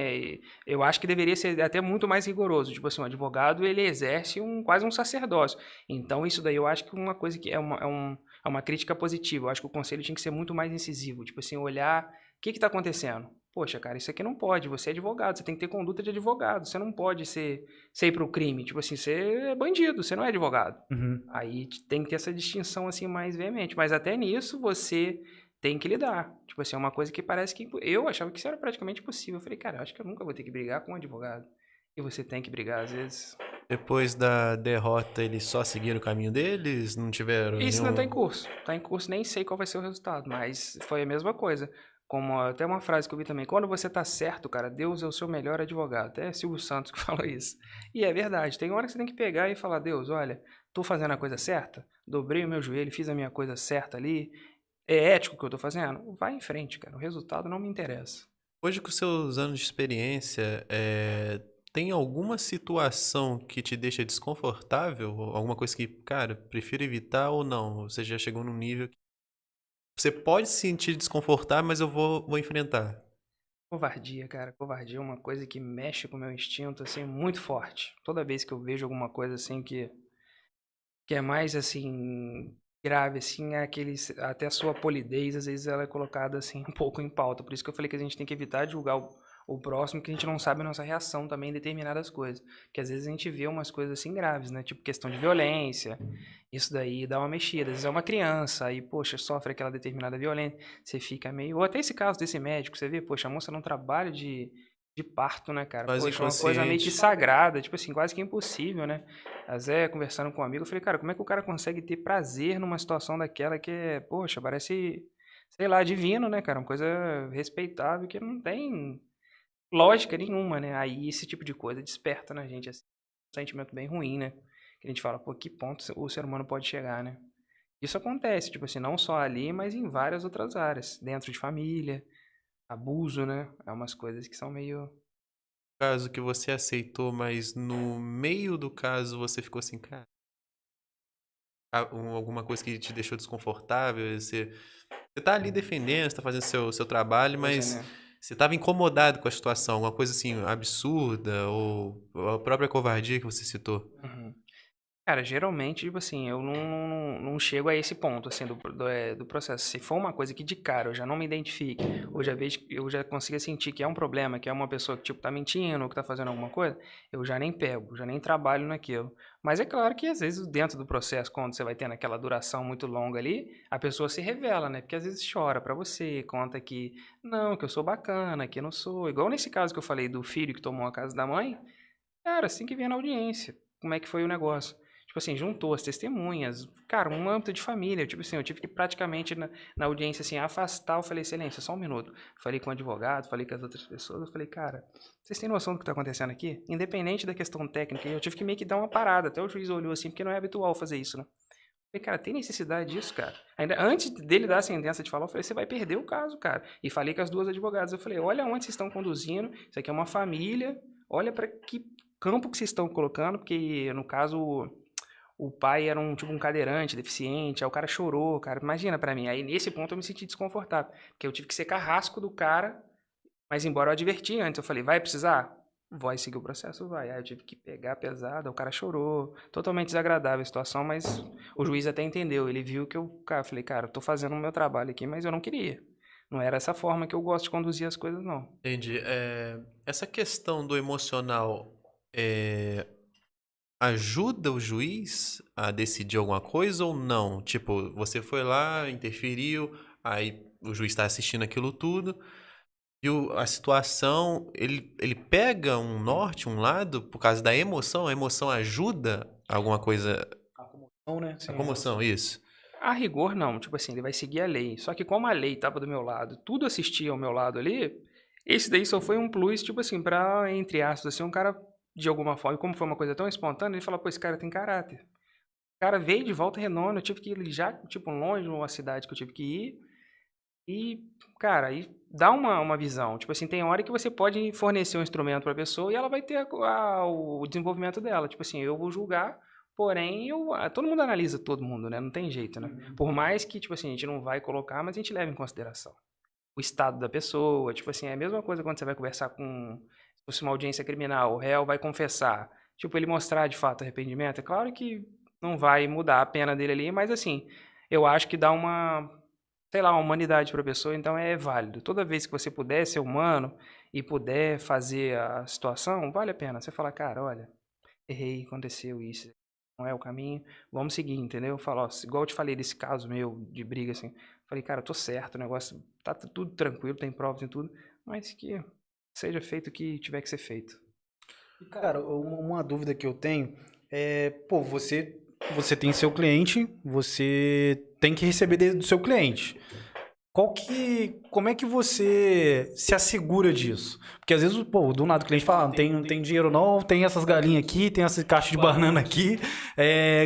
eu acho que deveria ser até muito mais rigoroso. Tipo assim, um advogado, ele exerce quase um sacerdócio. Então, isso daí eu acho que uma coisa que é uma é uma crítica positiva. Eu acho que o conselho tinha que ser muito mais incisivo. Tipo assim, olhar o que está acontecendo. Poxa, cara, isso aqui não pode. Você é advogado, você tem que ter conduta de advogado. Você não pode ir pro crime. Tipo assim, você é bandido, você não é advogado.
Uhum.
Aí tem que ter essa distinção assim mais veemente. Mas até nisso você tem que lidar. Tipo assim, é uma coisa que parece que... Eu achava que isso era praticamente impossível. Eu falei, cara, eu acho que eu nunca vou ter que brigar com um advogado. E você tem que brigar, às vezes.
Depois da derrota, eles só seguiram o caminho deles? Não tiveram
Isso não tá em
nenhum...
curso. Tá em curso, nem sei qual vai ser o resultado, mas foi a mesma coisa. Como até uma frase que eu vi também. Quando você tá certo, cara, Deus é o seu melhor advogado. Até Silvio Santos que falou isso. E é verdade. Tem hora que você tem que pegar e falar, Deus, olha, tô fazendo a coisa certa, dobrei o meu joelho, fiz a minha coisa certa ali. É ético o que eu tô fazendo? Vai em frente, cara. O resultado não me interessa.
Hoje, com seus anos de experiência, tem alguma situação que te deixa desconfortável? Alguma coisa que, cara, prefiro evitar ou não? Você já chegou num nível que você pode se sentir desconfortável, mas eu vou enfrentar.
Covardia, cara. Covardia é uma coisa que mexe com o meu instinto, assim, muito forte. Toda vez que eu vejo alguma coisa, assim, que é mais, assim, grave, assim, é aquele... Até a sua polidez, às vezes, ela é colocada, assim, um pouco em pauta. Por isso que eu falei que a gente tem que evitar julgar o próximo, que a gente não sabe a nossa reação também em determinadas coisas. Que às vezes a gente vê umas coisas, assim, graves, né? Tipo, questão de violência. Isso daí dá uma mexida. Às vezes é uma criança, aí, poxa, sofre aquela determinada violência, você fica meio... Ou até esse caso desse médico, você vê, poxa, a moça não trabalha de parto, né, cara?
Quase
Poxa, uma coisa meio que
inconsciente.
sagrada, tipo assim, quase que impossível, né? Até conversando com um amigo, eu falei, cara, como é que o cara consegue ter prazer numa situação daquela que é, poxa, parece, sei lá, divino, né, cara? Uma coisa respeitável que não tem lógica nenhuma, né? Aí esse tipo de coisa desperta na gente, assim, um sentimento bem ruim, né? Que a gente fala, pô, que ponto o ser humano pode chegar, né? Isso acontece, tipo assim, não só ali, mas em várias outras áreas. Dentro de família, abuso, né? É umas coisas que são meio...
Caso que você aceitou, mas no meio do caso você ficou assim, cara, alguma coisa que te deixou desconfortável, você tá ali defendendo, você tá fazendo seu trabalho,
Poxa,
mas
né?
você tava incomodado com a situação, alguma coisa assim absurda, ou a própria covardia que você citou.
Uhum. Cara, geralmente, tipo assim, eu não chego a esse ponto, assim, do processo. Se for uma coisa que de cara eu já não me identifique, ou já vejo, eu já consiga sentir que é um problema, que é uma pessoa que, tipo, tá mentindo, ou que tá fazendo alguma coisa, eu já nem pego, já nem trabalho naquilo. Mas é claro que, às vezes, dentro do processo, quando você vai tendo aquela duração muito longa ali, a pessoa se revela, né? Porque às vezes chora pra você, conta que, não, que eu sou bacana, que eu não sou. Igual nesse caso que eu falei do filho que tomou a casa da mãe, cara, você tem que ver na audiência como é que foi o negócio. Tipo assim, juntou as testemunhas, cara, um âmbito de família. Tipo assim, eu tive que praticamente na audiência, assim, afastar. Eu falei, excelência, só um minuto. Falei com o advogado, falei com as outras pessoas. Eu falei, cara, vocês têm noção do que tá acontecendo aqui? Independente da questão técnica, eu tive que meio que dar uma parada. Até o juiz olhou assim, porque não é habitual fazer isso, né? Eu falei, cara, tem necessidade disso, cara? Ainda antes dele dar a sentença de falar, eu falei, você vai perder o caso, cara. E falei com as duas advogadas. Eu falei, olha onde vocês estão conduzindo. Isso aqui é uma família. Olha para que campo que vocês estão colocando, porque no caso o pai era tipo um cadeirante, deficiente, aí o cara chorou, cara. Imagina pra mim. Aí nesse ponto eu me senti desconfortável, porque eu tive que ser carrasco do cara, mas embora eu adverti antes, eu falei, vai precisar? Vai seguir o processo, vai. Aí eu tive que pegar pesado, o cara chorou. Totalmente desagradável a situação, mas o juiz até entendeu. Ele viu que eu falei, cara, eu tô fazendo o meu trabalho aqui, mas eu não queria. Não era essa forma que eu gosto de conduzir as coisas, não.
Entendi. Essa questão do emocional ajuda o juiz a decidir alguma coisa ou não? Tipo, você foi lá, interferiu, aí o juiz está assistindo aquilo tudo, e a situação, ele pega um norte, um lado, por causa da emoção? A emoção ajuda alguma coisa?
A comoção, né?
A
Sim,
comoção, isso.
A rigor, não. Tipo assim, ele vai seguir a lei. Só que como a lei tava do meu lado, tudo assistia ao meu lado ali, esse daí só foi um plus, tipo assim, pra, entre aspas, assim, um cara, de alguma forma, e como foi uma coisa tão espontânea, ele falou, pô, esse cara tem caráter. O cara veio de Volta Redonda, eu tive que ir já, tipo, longe, numa cidade que eu tive que ir, e, cara, aí dá uma visão. Tipo assim, tem hora que você pode fornecer um instrumento pra pessoa e ela vai ter o desenvolvimento dela. Tipo assim, eu vou julgar, porém, todo mundo analisa todo mundo, né? Não tem jeito, né? Por mais que, tipo assim, a gente não vai colocar, mas a gente leva em consideração o estado da pessoa. Tipo assim, é a mesma coisa quando você vai conversar com, se fosse uma audiência criminal, o réu vai confessar. Tipo, ele mostrar de fato arrependimento. É claro que não vai mudar a pena dele ali, mas assim, eu acho que dá uma, sei lá, uma humanidade para a pessoa, então é válido. Toda vez que você puder ser humano e puder fazer a situação, vale a pena. Você fala, cara, olha, errei, aconteceu isso, não é o caminho, vamos seguir, entendeu? Fala, ó, igual eu te falei desse caso meu de briga, assim, falei, cara, eu tô certo, o negócio tá tudo tranquilo, tem provas e tudo, mas que seja feito o que tiver que ser feito.
Cara, uma dúvida que eu tenho é, pô, você tem seu cliente, você tem que receber do seu cliente. Como é que você se assegura disso? Porque às vezes, pô, do nada o cliente fala, não tem dinheiro não, tem essas galinhas aqui, tem essa caixa de banana aqui,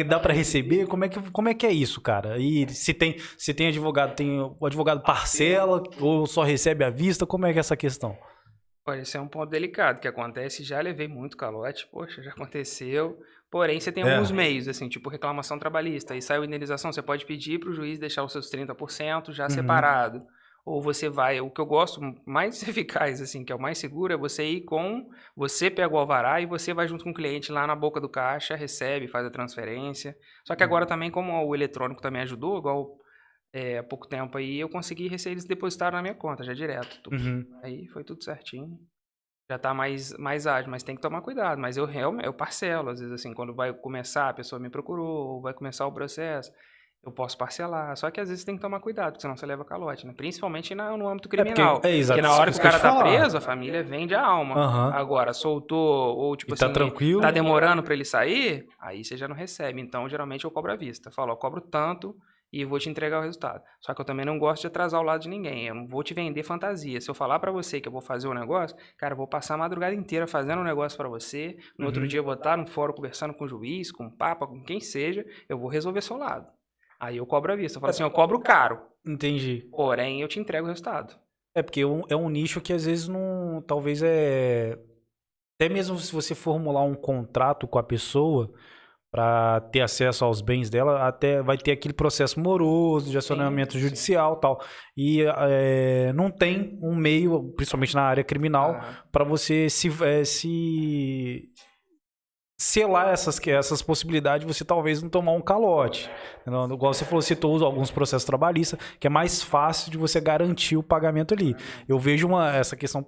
dá para receber? Como é que é isso, cara? E se tem advogado, o advogado parcela ou só recebe à vista? Como é que é essa questão?
Olha, esse é um ponto delicado que acontece, já levei muito calote, poxa, já aconteceu. Porém, você tem alguns
É.
meios, assim, tipo reclamação trabalhista, e saiu indenização, você pode pedir para o juiz deixar os seus 30% já
Uhum.
separado. Ou você vai, o que eu gosto mais eficaz, assim, que é o mais seguro, é você ir com, você pega o alvará e você vai junto com o cliente lá na boca do caixa, recebe, faz a transferência. Só que agora também, como o eletrônico também ajudou, igual há pouco tempo aí, eu consegui receber, eles depositaram na minha conta, já direto.
Uhum.
Aí foi tudo certinho. Já tá mais ágil, mas tem que tomar cuidado. Mas eu realmente, eu parcelo, às vezes assim, quando vai começar, a pessoa me procurou, ou vai começar o processo, eu posso parcelar. Só que às vezes tem que tomar cuidado, porque senão você leva calote, né? Principalmente no âmbito
Porque,
criminal. Porque
exato,
na hora que
isso
o
que eu ia
cara
te
tá
falar.
preso, a família vende a alma.
Aham.
Agora, soltou, ou
E
tipo
tá
assim,
tranquilo?
tá demorando pra ele sair, aí você já não recebe. Então, geralmente eu cobro à vista. Falo, ó, cobro tanto e vou te entregar o resultado. Só que eu também não gosto de atrasar o lado de ninguém. Eu não vou te vender fantasia. Se eu falar pra você que eu vou fazer um negócio, cara, eu vou passar a madrugada inteira fazendo um negócio pra você. No outro dia eu vou estar no fórum conversando com o juiz, com o papa, com quem seja. Eu vou resolver seu lado. Aí eu cobro à vista. Eu falo assim, eu cobro caro,
Entendi.
porém eu te entrego o resultado.
É porque é um nicho que às vezes não. Talvez é. Até mesmo se você formular um contrato com a pessoa para ter acesso aos bens dela, até vai ter aquele processo moroso de acionamento judicial e tal. E não tem um meio, principalmente na área criminal,
Ah,
para você se selar essas possibilidades de você talvez não tomar um calote. Não, igual você falou, citou alguns processos trabalhistas, que é mais fácil de você garantir o pagamento ali. Eu vejo essa questão,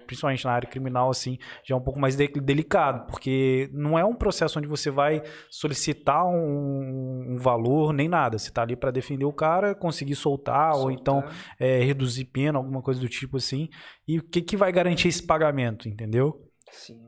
principalmente na área criminal, assim, já é um pouco mais delicado, porque não é um processo onde você vai solicitar um valor, nem nada. Você está ali para defender o cara, conseguir soltar, ou então reduzir pena, alguma coisa do tipo assim. E o que vai garantir esse pagamento, entendeu?
sim.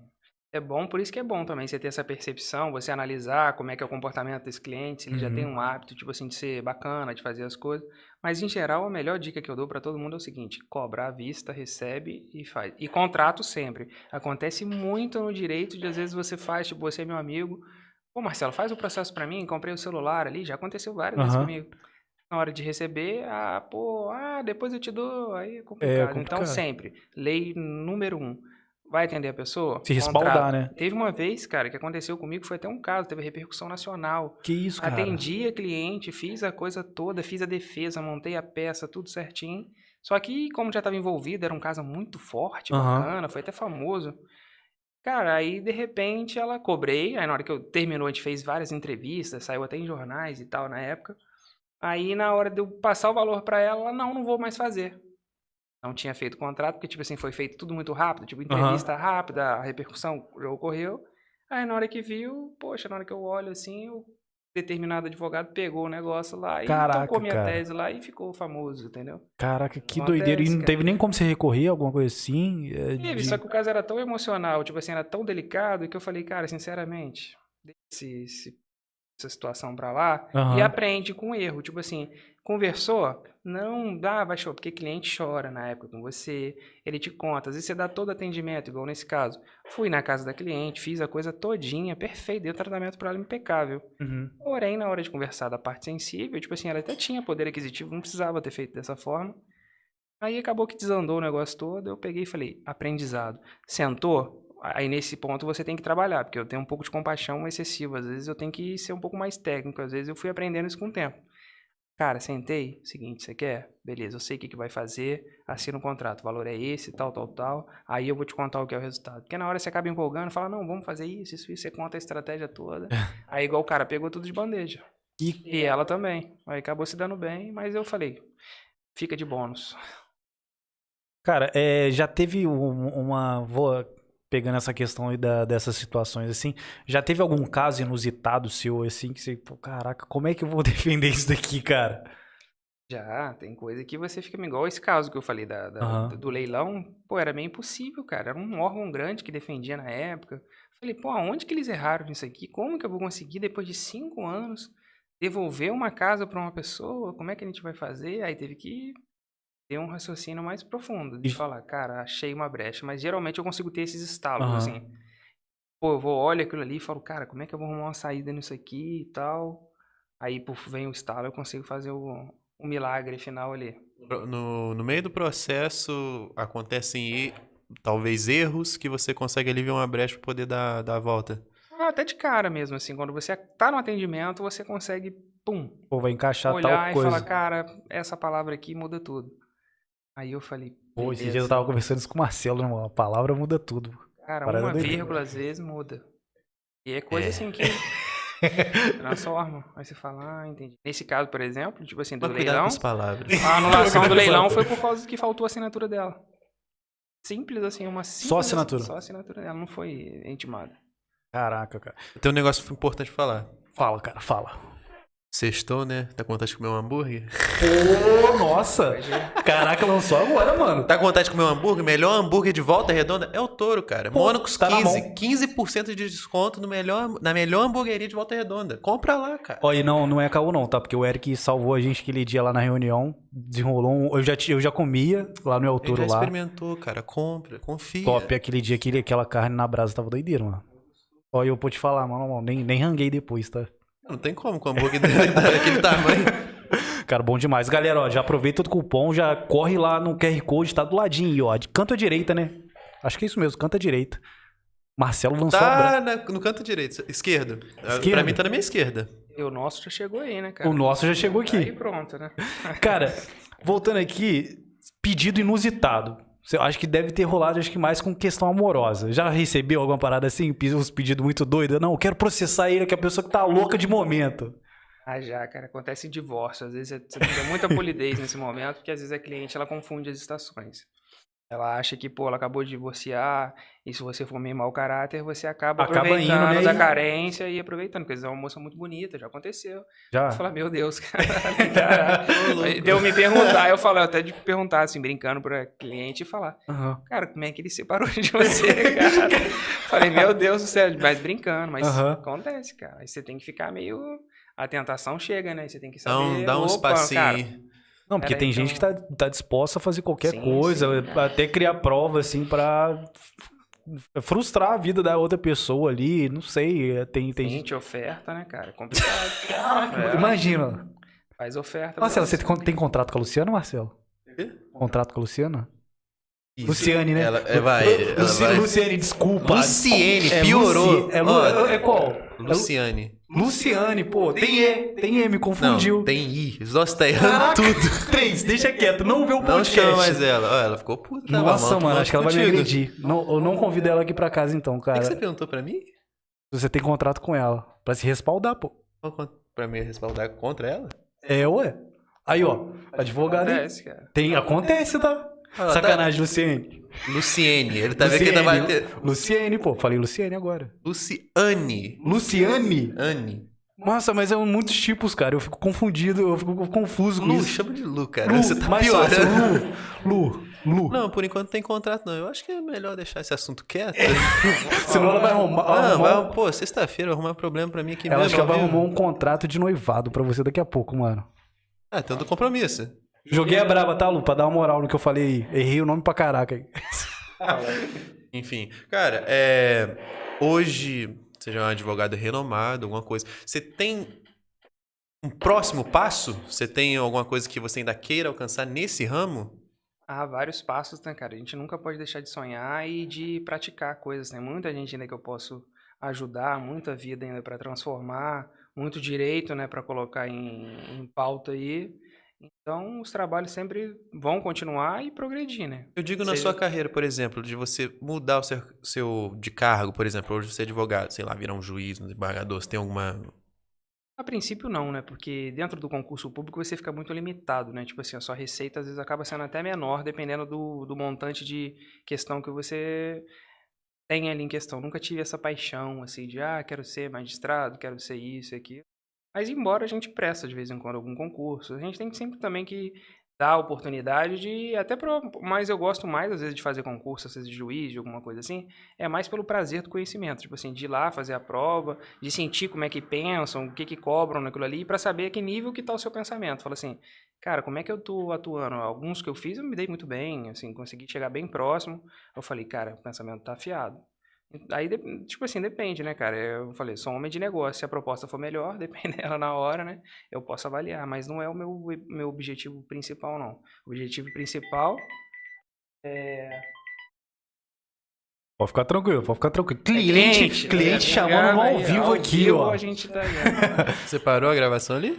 É bom, por isso que é bom também você ter essa percepção, você analisar como é que é o comportamento desse cliente, se ele já tem um hábito, tipo assim, de ser bacana, de fazer as coisas. Mas, em geral, a melhor dica que eu dou para todo mundo é o seguinte: cobra à vista, recebe e faz. E contrato sempre. Acontece muito no direito de, às vezes, você faz, tipo, você é meu amigo. Pô, Marcelo, faz o processo para mim, comprei o celular ali, já aconteceu várias vezes
Aham.
comigo. Na hora de receber, depois eu te dou, aí é
É
complicado. Então,
complicado.
sempre, lei número 1, vai atender a pessoa?
Se respaldar,
Contrato.
né?
Teve uma vez, cara, que aconteceu comigo, foi até um caso, teve repercussão nacional.
Que isso, cara?
Atendi a cliente, fiz a coisa toda, fiz a defesa, montei a peça, tudo certinho. Só que, como já estava envolvido, era um caso muito forte,
Aham.
bacana, foi até famoso. Cara, aí de repente ela cobrei, aí na hora que eu terminou, a gente fez várias entrevistas, saiu até em jornais e tal na época. Aí na hora de eu passar o valor pra ela, ela, não vou mais fazer. Não tinha feito o contrato, porque, tipo assim, foi feito tudo muito rápido, tipo,
Aham.
entrevista rápida, a repercussão já ocorreu. Aí na hora que viu, poxa, na hora que eu olho assim, o determinado advogado pegou o negócio lá e tocou
Caraca,
minha
cara.
tese lá e ficou famoso, entendeu?
Caraca, que doideira. E
Acontece,
não teve
cara.
nem como você recorrer, alguma coisa assim?
Teve, só que o caso era tão emocional, tipo assim, era tão delicado que eu falei, cara, sinceramente, deixa essa situação pra lá e
Aham.
aprende com o erro. Tipo assim, conversou, não dá, vai chorar, porque cliente chora na época com você, ele te conta, às vezes você dá todo atendimento, igual nesse caso. Fui na casa da cliente, fiz a coisa todinha, perfeito, dei o tratamento pra ela impecável.
Uhum.
Porém, na hora de conversar da parte sensível, tipo assim, ela até tinha poder aquisitivo, não precisava ter feito dessa forma. Aí acabou que desandou o negócio todo, eu peguei e falei, aprendizado. Sentou? Aí nesse ponto você tem que trabalhar, porque eu tenho um pouco de compaixão excessiva, às vezes eu tenho que ser um pouco mais técnico, às vezes eu fui aprendendo isso com o tempo. Cara, sentei, seguinte, você quer? Beleza, eu sei o que vai fazer, assina o contrato, o valor é esse, tal, tal, tal, aí eu vou te contar o que é o resultado. Porque na hora você acaba empolgando, fala, não, vamos fazer isso, você conta a estratégia toda. Aí igual o cara pegou tudo de bandeja. E ela também. Aí acabou se dando bem, mas eu falei, fica de bônus.
Cara, já teve uma. Vou pegando essa questão aí dessas situações assim. Já teve algum caso inusitado seu assim que você, pô, caraca, como é que eu vou defender isso daqui, cara?
Já, tem coisa que você fica igual esse caso que eu falei
Aham.
do leilão. Pô, era meio impossível, cara. Era um órgão grande que defendia na época. Falei, pô, aonde que eles erraram nisso aqui? Como que eu vou conseguir, depois de 5 anos, devolver uma casa para uma pessoa? Como é que a gente vai fazer? Aí teve que ter um raciocínio mais profundo, de
E-
falar, cara, achei uma brecha. Mas geralmente eu consigo ter esses estalos,
Aham.
assim. Pô, eu vou, olho aquilo ali e falo, cara, como é que eu vou arrumar uma saída nisso aqui e tal? Aí, puf, vem o estalo, eu consigo fazer o milagre final ali.
No meio do processo, acontecem talvez erros que você consegue ali ver uma brecha para poder dar a volta.
Ah, até de cara mesmo, assim, quando você tá no atendimento, você consegue, pum,
Pô, vai encaixar tal
olhar e falar,
coisa.
cara, essa palavra aqui muda tudo. Aí eu falei,
Pô, esses dias eu
beleza.
tava conversando isso com o Marcelo, irmão. A palavra muda tudo.
Cara,
Parada
uma
doideira.
vírgula às vezes muda. E é coisa assim que transforma. Aí você fala, ah, entendi. Nesse caso, por exemplo, tipo assim, do
Mas cuidado
leilão,
com as palavras.
a anulação do leilão foi por causa que faltou a assinatura dela. Simples assim, uma simples.
Só assinatura.
Só a assinatura dela, não foi intimada.
Caraca, cara.
Tem um negócio importante de falar.
Fala, cara, fala.
Sextou, né? Tá com vontade de comer um hambúrguer?
Pô, nossa! Caraca, lançou agora, mano.
Tá com vontade de comer um hambúrguer? Melhor hambúrguer de Volta Redonda é o Touro, cara.
Pô,
Mônacos
tá na
15.
mão.
15% de desconto na melhor hamburgueria de Volta Redonda. Compra lá, cara.
Ó, e não é caô não, tá? Porque o Eric salvou a gente aquele dia lá na reunião, desenrolou um... Eu já comia lá no El
Ele
Toro
já
lá.
experimentou, cara. Compra, confia.
Top, aquele dia aquela carne na brasa tava doideira, mano. Ó, e eu vou te falar, mano, nem ranguei depois, tá?
Não tem como com hambúrguer daquele tamanho.
Cara, bom demais. Galera, ó, já aproveita o cupom, já corre lá no QR Code, tá do ladinho aí, ó. De canto à direita, né? Acho que é isso mesmo, canto à direita. Marcelo lançou a
Tá no canto direito, esquerdo.
Esquerda?
Pra mim tá na minha esquerda.
E o nosso já chegou aí, né, cara?
O nosso já chegou aqui.
Aí pronto, né?
Cara, voltando aqui, pedido inusitado. Eu acho que deve ter rolado, acho que mais com questão amorosa. Já recebeu alguma parada assim? Uns pedidos muito doidos? Não, eu quero processar ele, que é a pessoa que tá louca de momento.
Ah, já, cara, acontece divórcio. Às vezes você tem que ter muita polidez nesse momento, porque às vezes a cliente ela confunde as estações. Ela acha que, pô, ela acabou de divorciar, e se você for meio mau caráter, você acaba aproveitando
indo, né?
da carência e aproveitando, porque às vezes é uma moça muito bonita, já aconteceu.
Já?
Eu falo, meu Deus, cara. Aí deu me perguntar, eu falo, até de perguntar, assim, brincando pra cliente e falar,
Aham.
cara, como é que ele separou de você, cara? Falei, meu Deus do céu, mas brincando, mas
Aham.
acontece, cara. Aí você tem que ficar meio... A tentação chega, né? Você tem que saber...
Dá um
opa,
espacinho
cara,
aí.
Não, porque
Peraí,
tem gente que tá disposta a fazer qualquer
Sim,
coisa,
sim, cara.
até criar prova, assim, pra frustrar a vida da outra pessoa ali, não sei, tem gente...
Gente, oferta, né, cara? É complicado. É,
Imagina.
faz oferta. pra
Marcelo, você tem contrato com a Luciana, Marcelo?
Quê?
Contrato com a Luciana?
Isso.
Luciane, né?
Ela vai.
Luciane, desculpa.
Luciene, piorou. Ó,
É qual?
Luciane.
Luciane, pô. Tem E, me confundiu.
Não, tem I. Nossa, tá errando tudo.
3, deixa quieto, não vê o
Não
podcast.
chama mais ela. Ó, ela ficou puta.
Nossa,
mal,
mano, acho que ela vai me
contigo.
agredir. Não, eu não convido ela aqui pra casa então,
O que
cara.
você perguntou pra mim?
Você tem contrato com ela, pra se respaldar, pô.
Pra me respaldar contra ela?
É, ué. Aí, ó, advogado aí.
Acontece, cara.
Acontece, tá?
Ah,
Sacanagem, Luciane.
Luciene. Ele tá vendo que ainda vai ter.
Luciane, pô. Falei Luciane agora.
Luciane.
Luciane?
Anne.
Nossa, mas é muitos tipos, cara. Eu fico confundido, eu fico confuso com
Lu,
isso.
chama de Lu, cara.
Lu,
Você tá
mais
piorando.
fácil. Lu.
Não, por enquanto não tem contrato, não. Eu acho que é melhor deixar esse assunto quieto.
Senão ela vai arrumar...
Pô, sexta-feira vai arrumar problema pra mim aqui
Ela acho
mesmo.
que ela vai
ao vivo.
arrumar um contrato de noivado pra você daqui a pouco, mano.
Ah, então do compromisso.
Joguei a braba, tá, Lu? Pra dar uma moral no que eu falei aí. Errei o nome pra caraca aí.
Enfim, cara, hoje, você já é um advogado renomado, alguma coisa. Você tem um próximo passo? Você tem alguma coisa que você ainda queira alcançar nesse ramo?
Há vários passos, né, cara? A gente nunca pode deixar de sonhar e de praticar coisas, né? Muita gente ainda que eu posso ajudar, muita vida ainda para transformar, muito direito, né, para colocar em pauta aí. Então, os trabalhos sempre vão continuar e progredir, né?
Eu digo na
Seja-
sua carreira, por exemplo, de você mudar o seu de cargo, por exemplo, hoje você é advogado, sei lá, virar um juiz, um desembargador, você tem alguma...
A princípio não, né? Porque dentro do concurso público você fica muito limitado, né? Tipo assim, a sua receita às vezes acaba sendo até menor, dependendo do montante de questão que você tem ali em questão. Nunca tive essa paixão, assim, de, quero ser magistrado, quero ser isso e aquilo. Mas embora a gente presta de vez em quando algum concurso, a gente tem sempre também que dar a oportunidade de, mas eu gosto mais às vezes de fazer concurso, às vezes de juiz, de alguma coisa assim, é mais pelo prazer do conhecimento, tipo assim, de ir lá fazer a prova, de sentir como é que pensam, o que que cobram naquilo ali, para saber a que nível que tá o seu pensamento. Fala assim, cara, como é que eu tô atuando? Alguns que eu fiz eu me dei muito bem, assim, consegui chegar bem próximo. Eu falei, cara, o pensamento tá afiado. Aí, tipo assim, depende, né, cara? Eu falei, sou um homem de negócio. Se a proposta for melhor, dependendo na hora, né? Eu posso avaliar, mas não é o meu objetivo principal, não. O objetivo principal é...
Pode ficar tranquilo, pode ficar tranquilo. Cliente chamando no ao vivo aqui, ó.
A gente tá aí,
Você parou a gravação ali?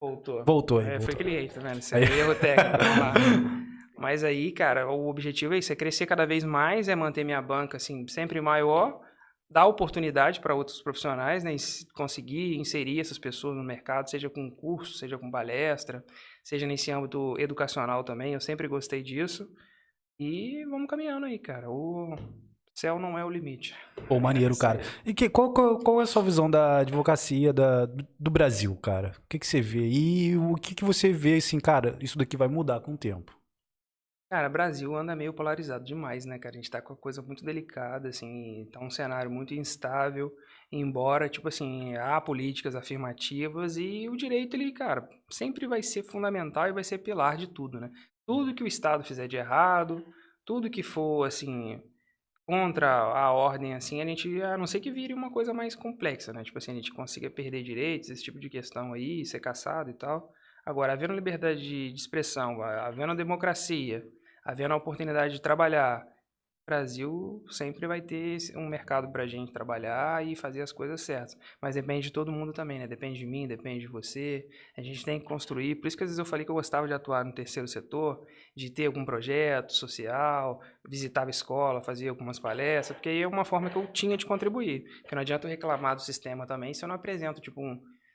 Voltou aí.
Foi
voltou.
cliente, tá vendo? Isso é erro técnico, vamos lá. Mas aí, cara, o objetivo é isso, é crescer cada vez mais, é manter minha banca, assim, sempre maior, dar oportunidade para outros profissionais, né, conseguir inserir essas pessoas no mercado, seja com curso, seja com palestra, seja nesse âmbito educacional também, eu sempre gostei disso. E vamos caminhando aí, cara, o céu não é o limite.
Pô, maneiro, cara. E qual é a sua visão da advocacia do Brasil, cara? O que você vê? E o que você vê, assim, cara, isso daqui vai mudar com o tempo?
Cara, o Brasil anda meio polarizado demais, né, cara? A gente tá com uma coisa muito delicada, assim, tá um cenário muito instável, embora, tipo assim, há políticas afirmativas e o direito, ele, cara, sempre vai ser fundamental e vai ser pilar de tudo, né? Tudo que o Estado fizer de errado, tudo que for, assim, contra a ordem, assim, a não ser que vire uma coisa mais complexa, né? Tipo assim, a gente consiga perder direitos, esse tipo de questão aí, ser caçado e tal. Agora, havendo liberdade de expressão, havendo democracia, havendo a oportunidade de trabalhar, o Brasil sempre vai ter um mercado para a gente trabalhar e fazer as coisas certas. Mas depende de todo mundo também, né? Depende de mim, depende de você. A gente tem que construir. Por isso que às vezes eu falei que eu gostava de atuar no terceiro setor, de ter algum projeto social, visitava a escola, fazia algumas palestras, porque aí é uma forma que eu tinha de contribuir. Porque não adianta eu reclamar do sistema também se eu não apresento, tipo,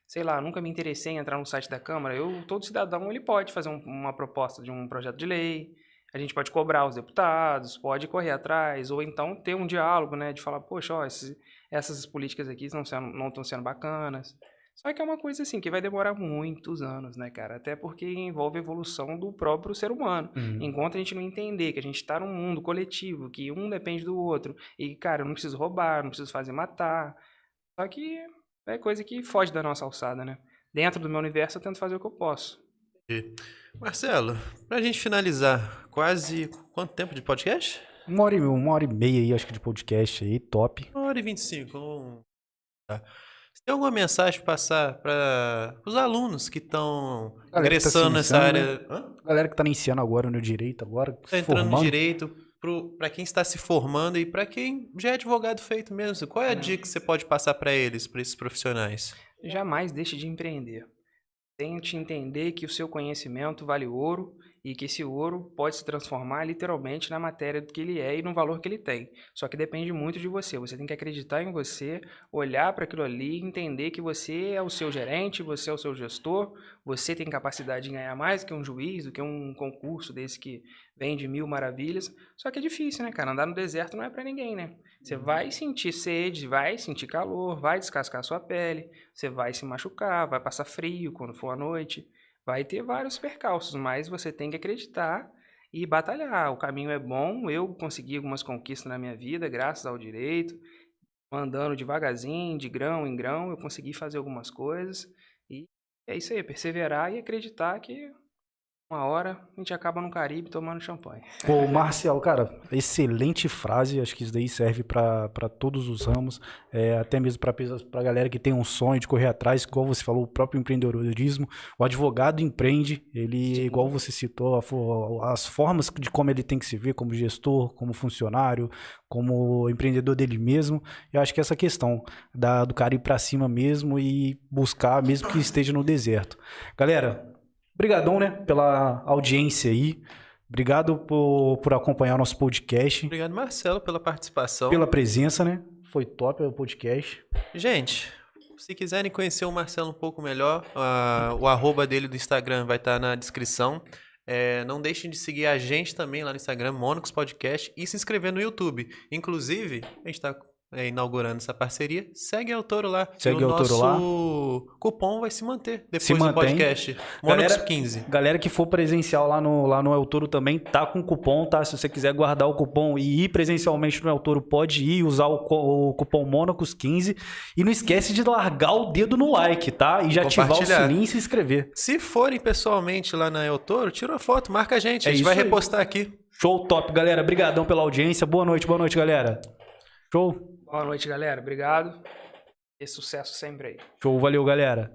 sei lá, nunca me interessei em entrar no site da Câmara. Todo cidadão ele pode fazer uma proposta de um projeto de lei. A gente pode cobrar os deputados, pode correr atrás, ou então ter um diálogo, né, de falar, poxa, ó, essas políticas aqui não estão sendo bacanas. Só que é uma coisa assim que vai demorar muitos anos, né, cara? Até porque envolve a evolução do próprio ser humano. Enquanto a gente não entender que a gente está num mundo coletivo, que um depende do outro, e, cara, eu não preciso roubar, não preciso fazer matar. Só que é coisa que foge da nossa alçada, né? Dentro do meu universo eu tento fazer o que eu posso.
Marcelo, pra gente finalizar, quase quanto tempo de podcast?
1h30 aí, acho que de podcast aí, top.
1h25. Tá. Você tem alguma mensagem para passar para os alunos que estão ingressando nessa área?
Né? Galera que tá iniciando agora no direito, agora
tá entrando no direito, para quem está se formando e para quem já é advogado feito mesmo. Qual é a dica que você pode passar para eles, para esses profissionais?
Jamais deixe de empreender. Tente entender que o seu conhecimento vale ouro e que esse ouro pode se transformar literalmente na matéria que ele é e no valor que ele tem. Só que depende muito de você. Você tem que acreditar em você, olhar para aquilo ali, entender que você é o seu gerente, você é o seu gestor, você tem capacidade de ganhar mais do que um juiz, do que um concurso desse que vende 1000 maravilhas. Só que é difícil, né, cara? Andar no deserto não é para ninguém, né? Você vai sentir sede, vai sentir calor, vai descascar a sua pele, você vai se machucar, vai passar frio quando for à noite, vai ter vários percalços, mas você tem que acreditar e batalhar. O caminho é bom, eu consegui algumas conquistas na minha vida, graças ao direito, andando devagarzinho, de grão em grão, eu consegui fazer algumas coisas, e é isso aí, perseverar e acreditar que uma hora a gente acaba no Caribe tomando champanhe.
Pô, Marcelo, cara, excelente frase. Acho que isso daí serve para todos os ramos, até mesmo para galera que tem um sonho de correr atrás, igual você falou, o próprio empreendedorismo. O advogado empreende, ele,
Sim.
igual você citou, as formas de como ele tem que se ver, como gestor, como funcionário, como empreendedor dele mesmo. Eu acho que essa questão do cara ir para cima mesmo e buscar, mesmo que esteja no deserto. Galera, obrigadão, né, pela audiência aí. Obrigado por acompanhar o nosso podcast.
Obrigado, Marcelo, pela participação.
Pela presença, né? Foi top o podcast.
Gente, Se quiserem conhecer o Marcelo um pouco melhor, o arroba dele do Instagram vai estar na descrição. Não deixem de seguir a gente também lá no Instagram, Monocos Podcast, e se inscrever no YouTube. Inclusive, a gente está inaugurando essa parceria. Segue o Toro lá.
Segue o Toro lá.
O cupom vai se manter depois do podcast.
Monocos
15.
Galera que for presencial lá no El Toro também, tá com cupom, tá? Se você quiser guardar o cupom e ir presencialmente no El Toro, pode ir, usar o cupom Monocos 15. E não esquece de largar o dedo no like, tá? E já ativar o sininho e se inscrever.
Se forem pessoalmente lá na El Toro, tira uma foto, marca a gente. A gente vai repostar aqui.
Show top, galera. Obrigadão pela audiência. Boa noite, galera. Show.
Boa noite, galera. Obrigado. E sucesso sempre aí.
Show, valeu, galera.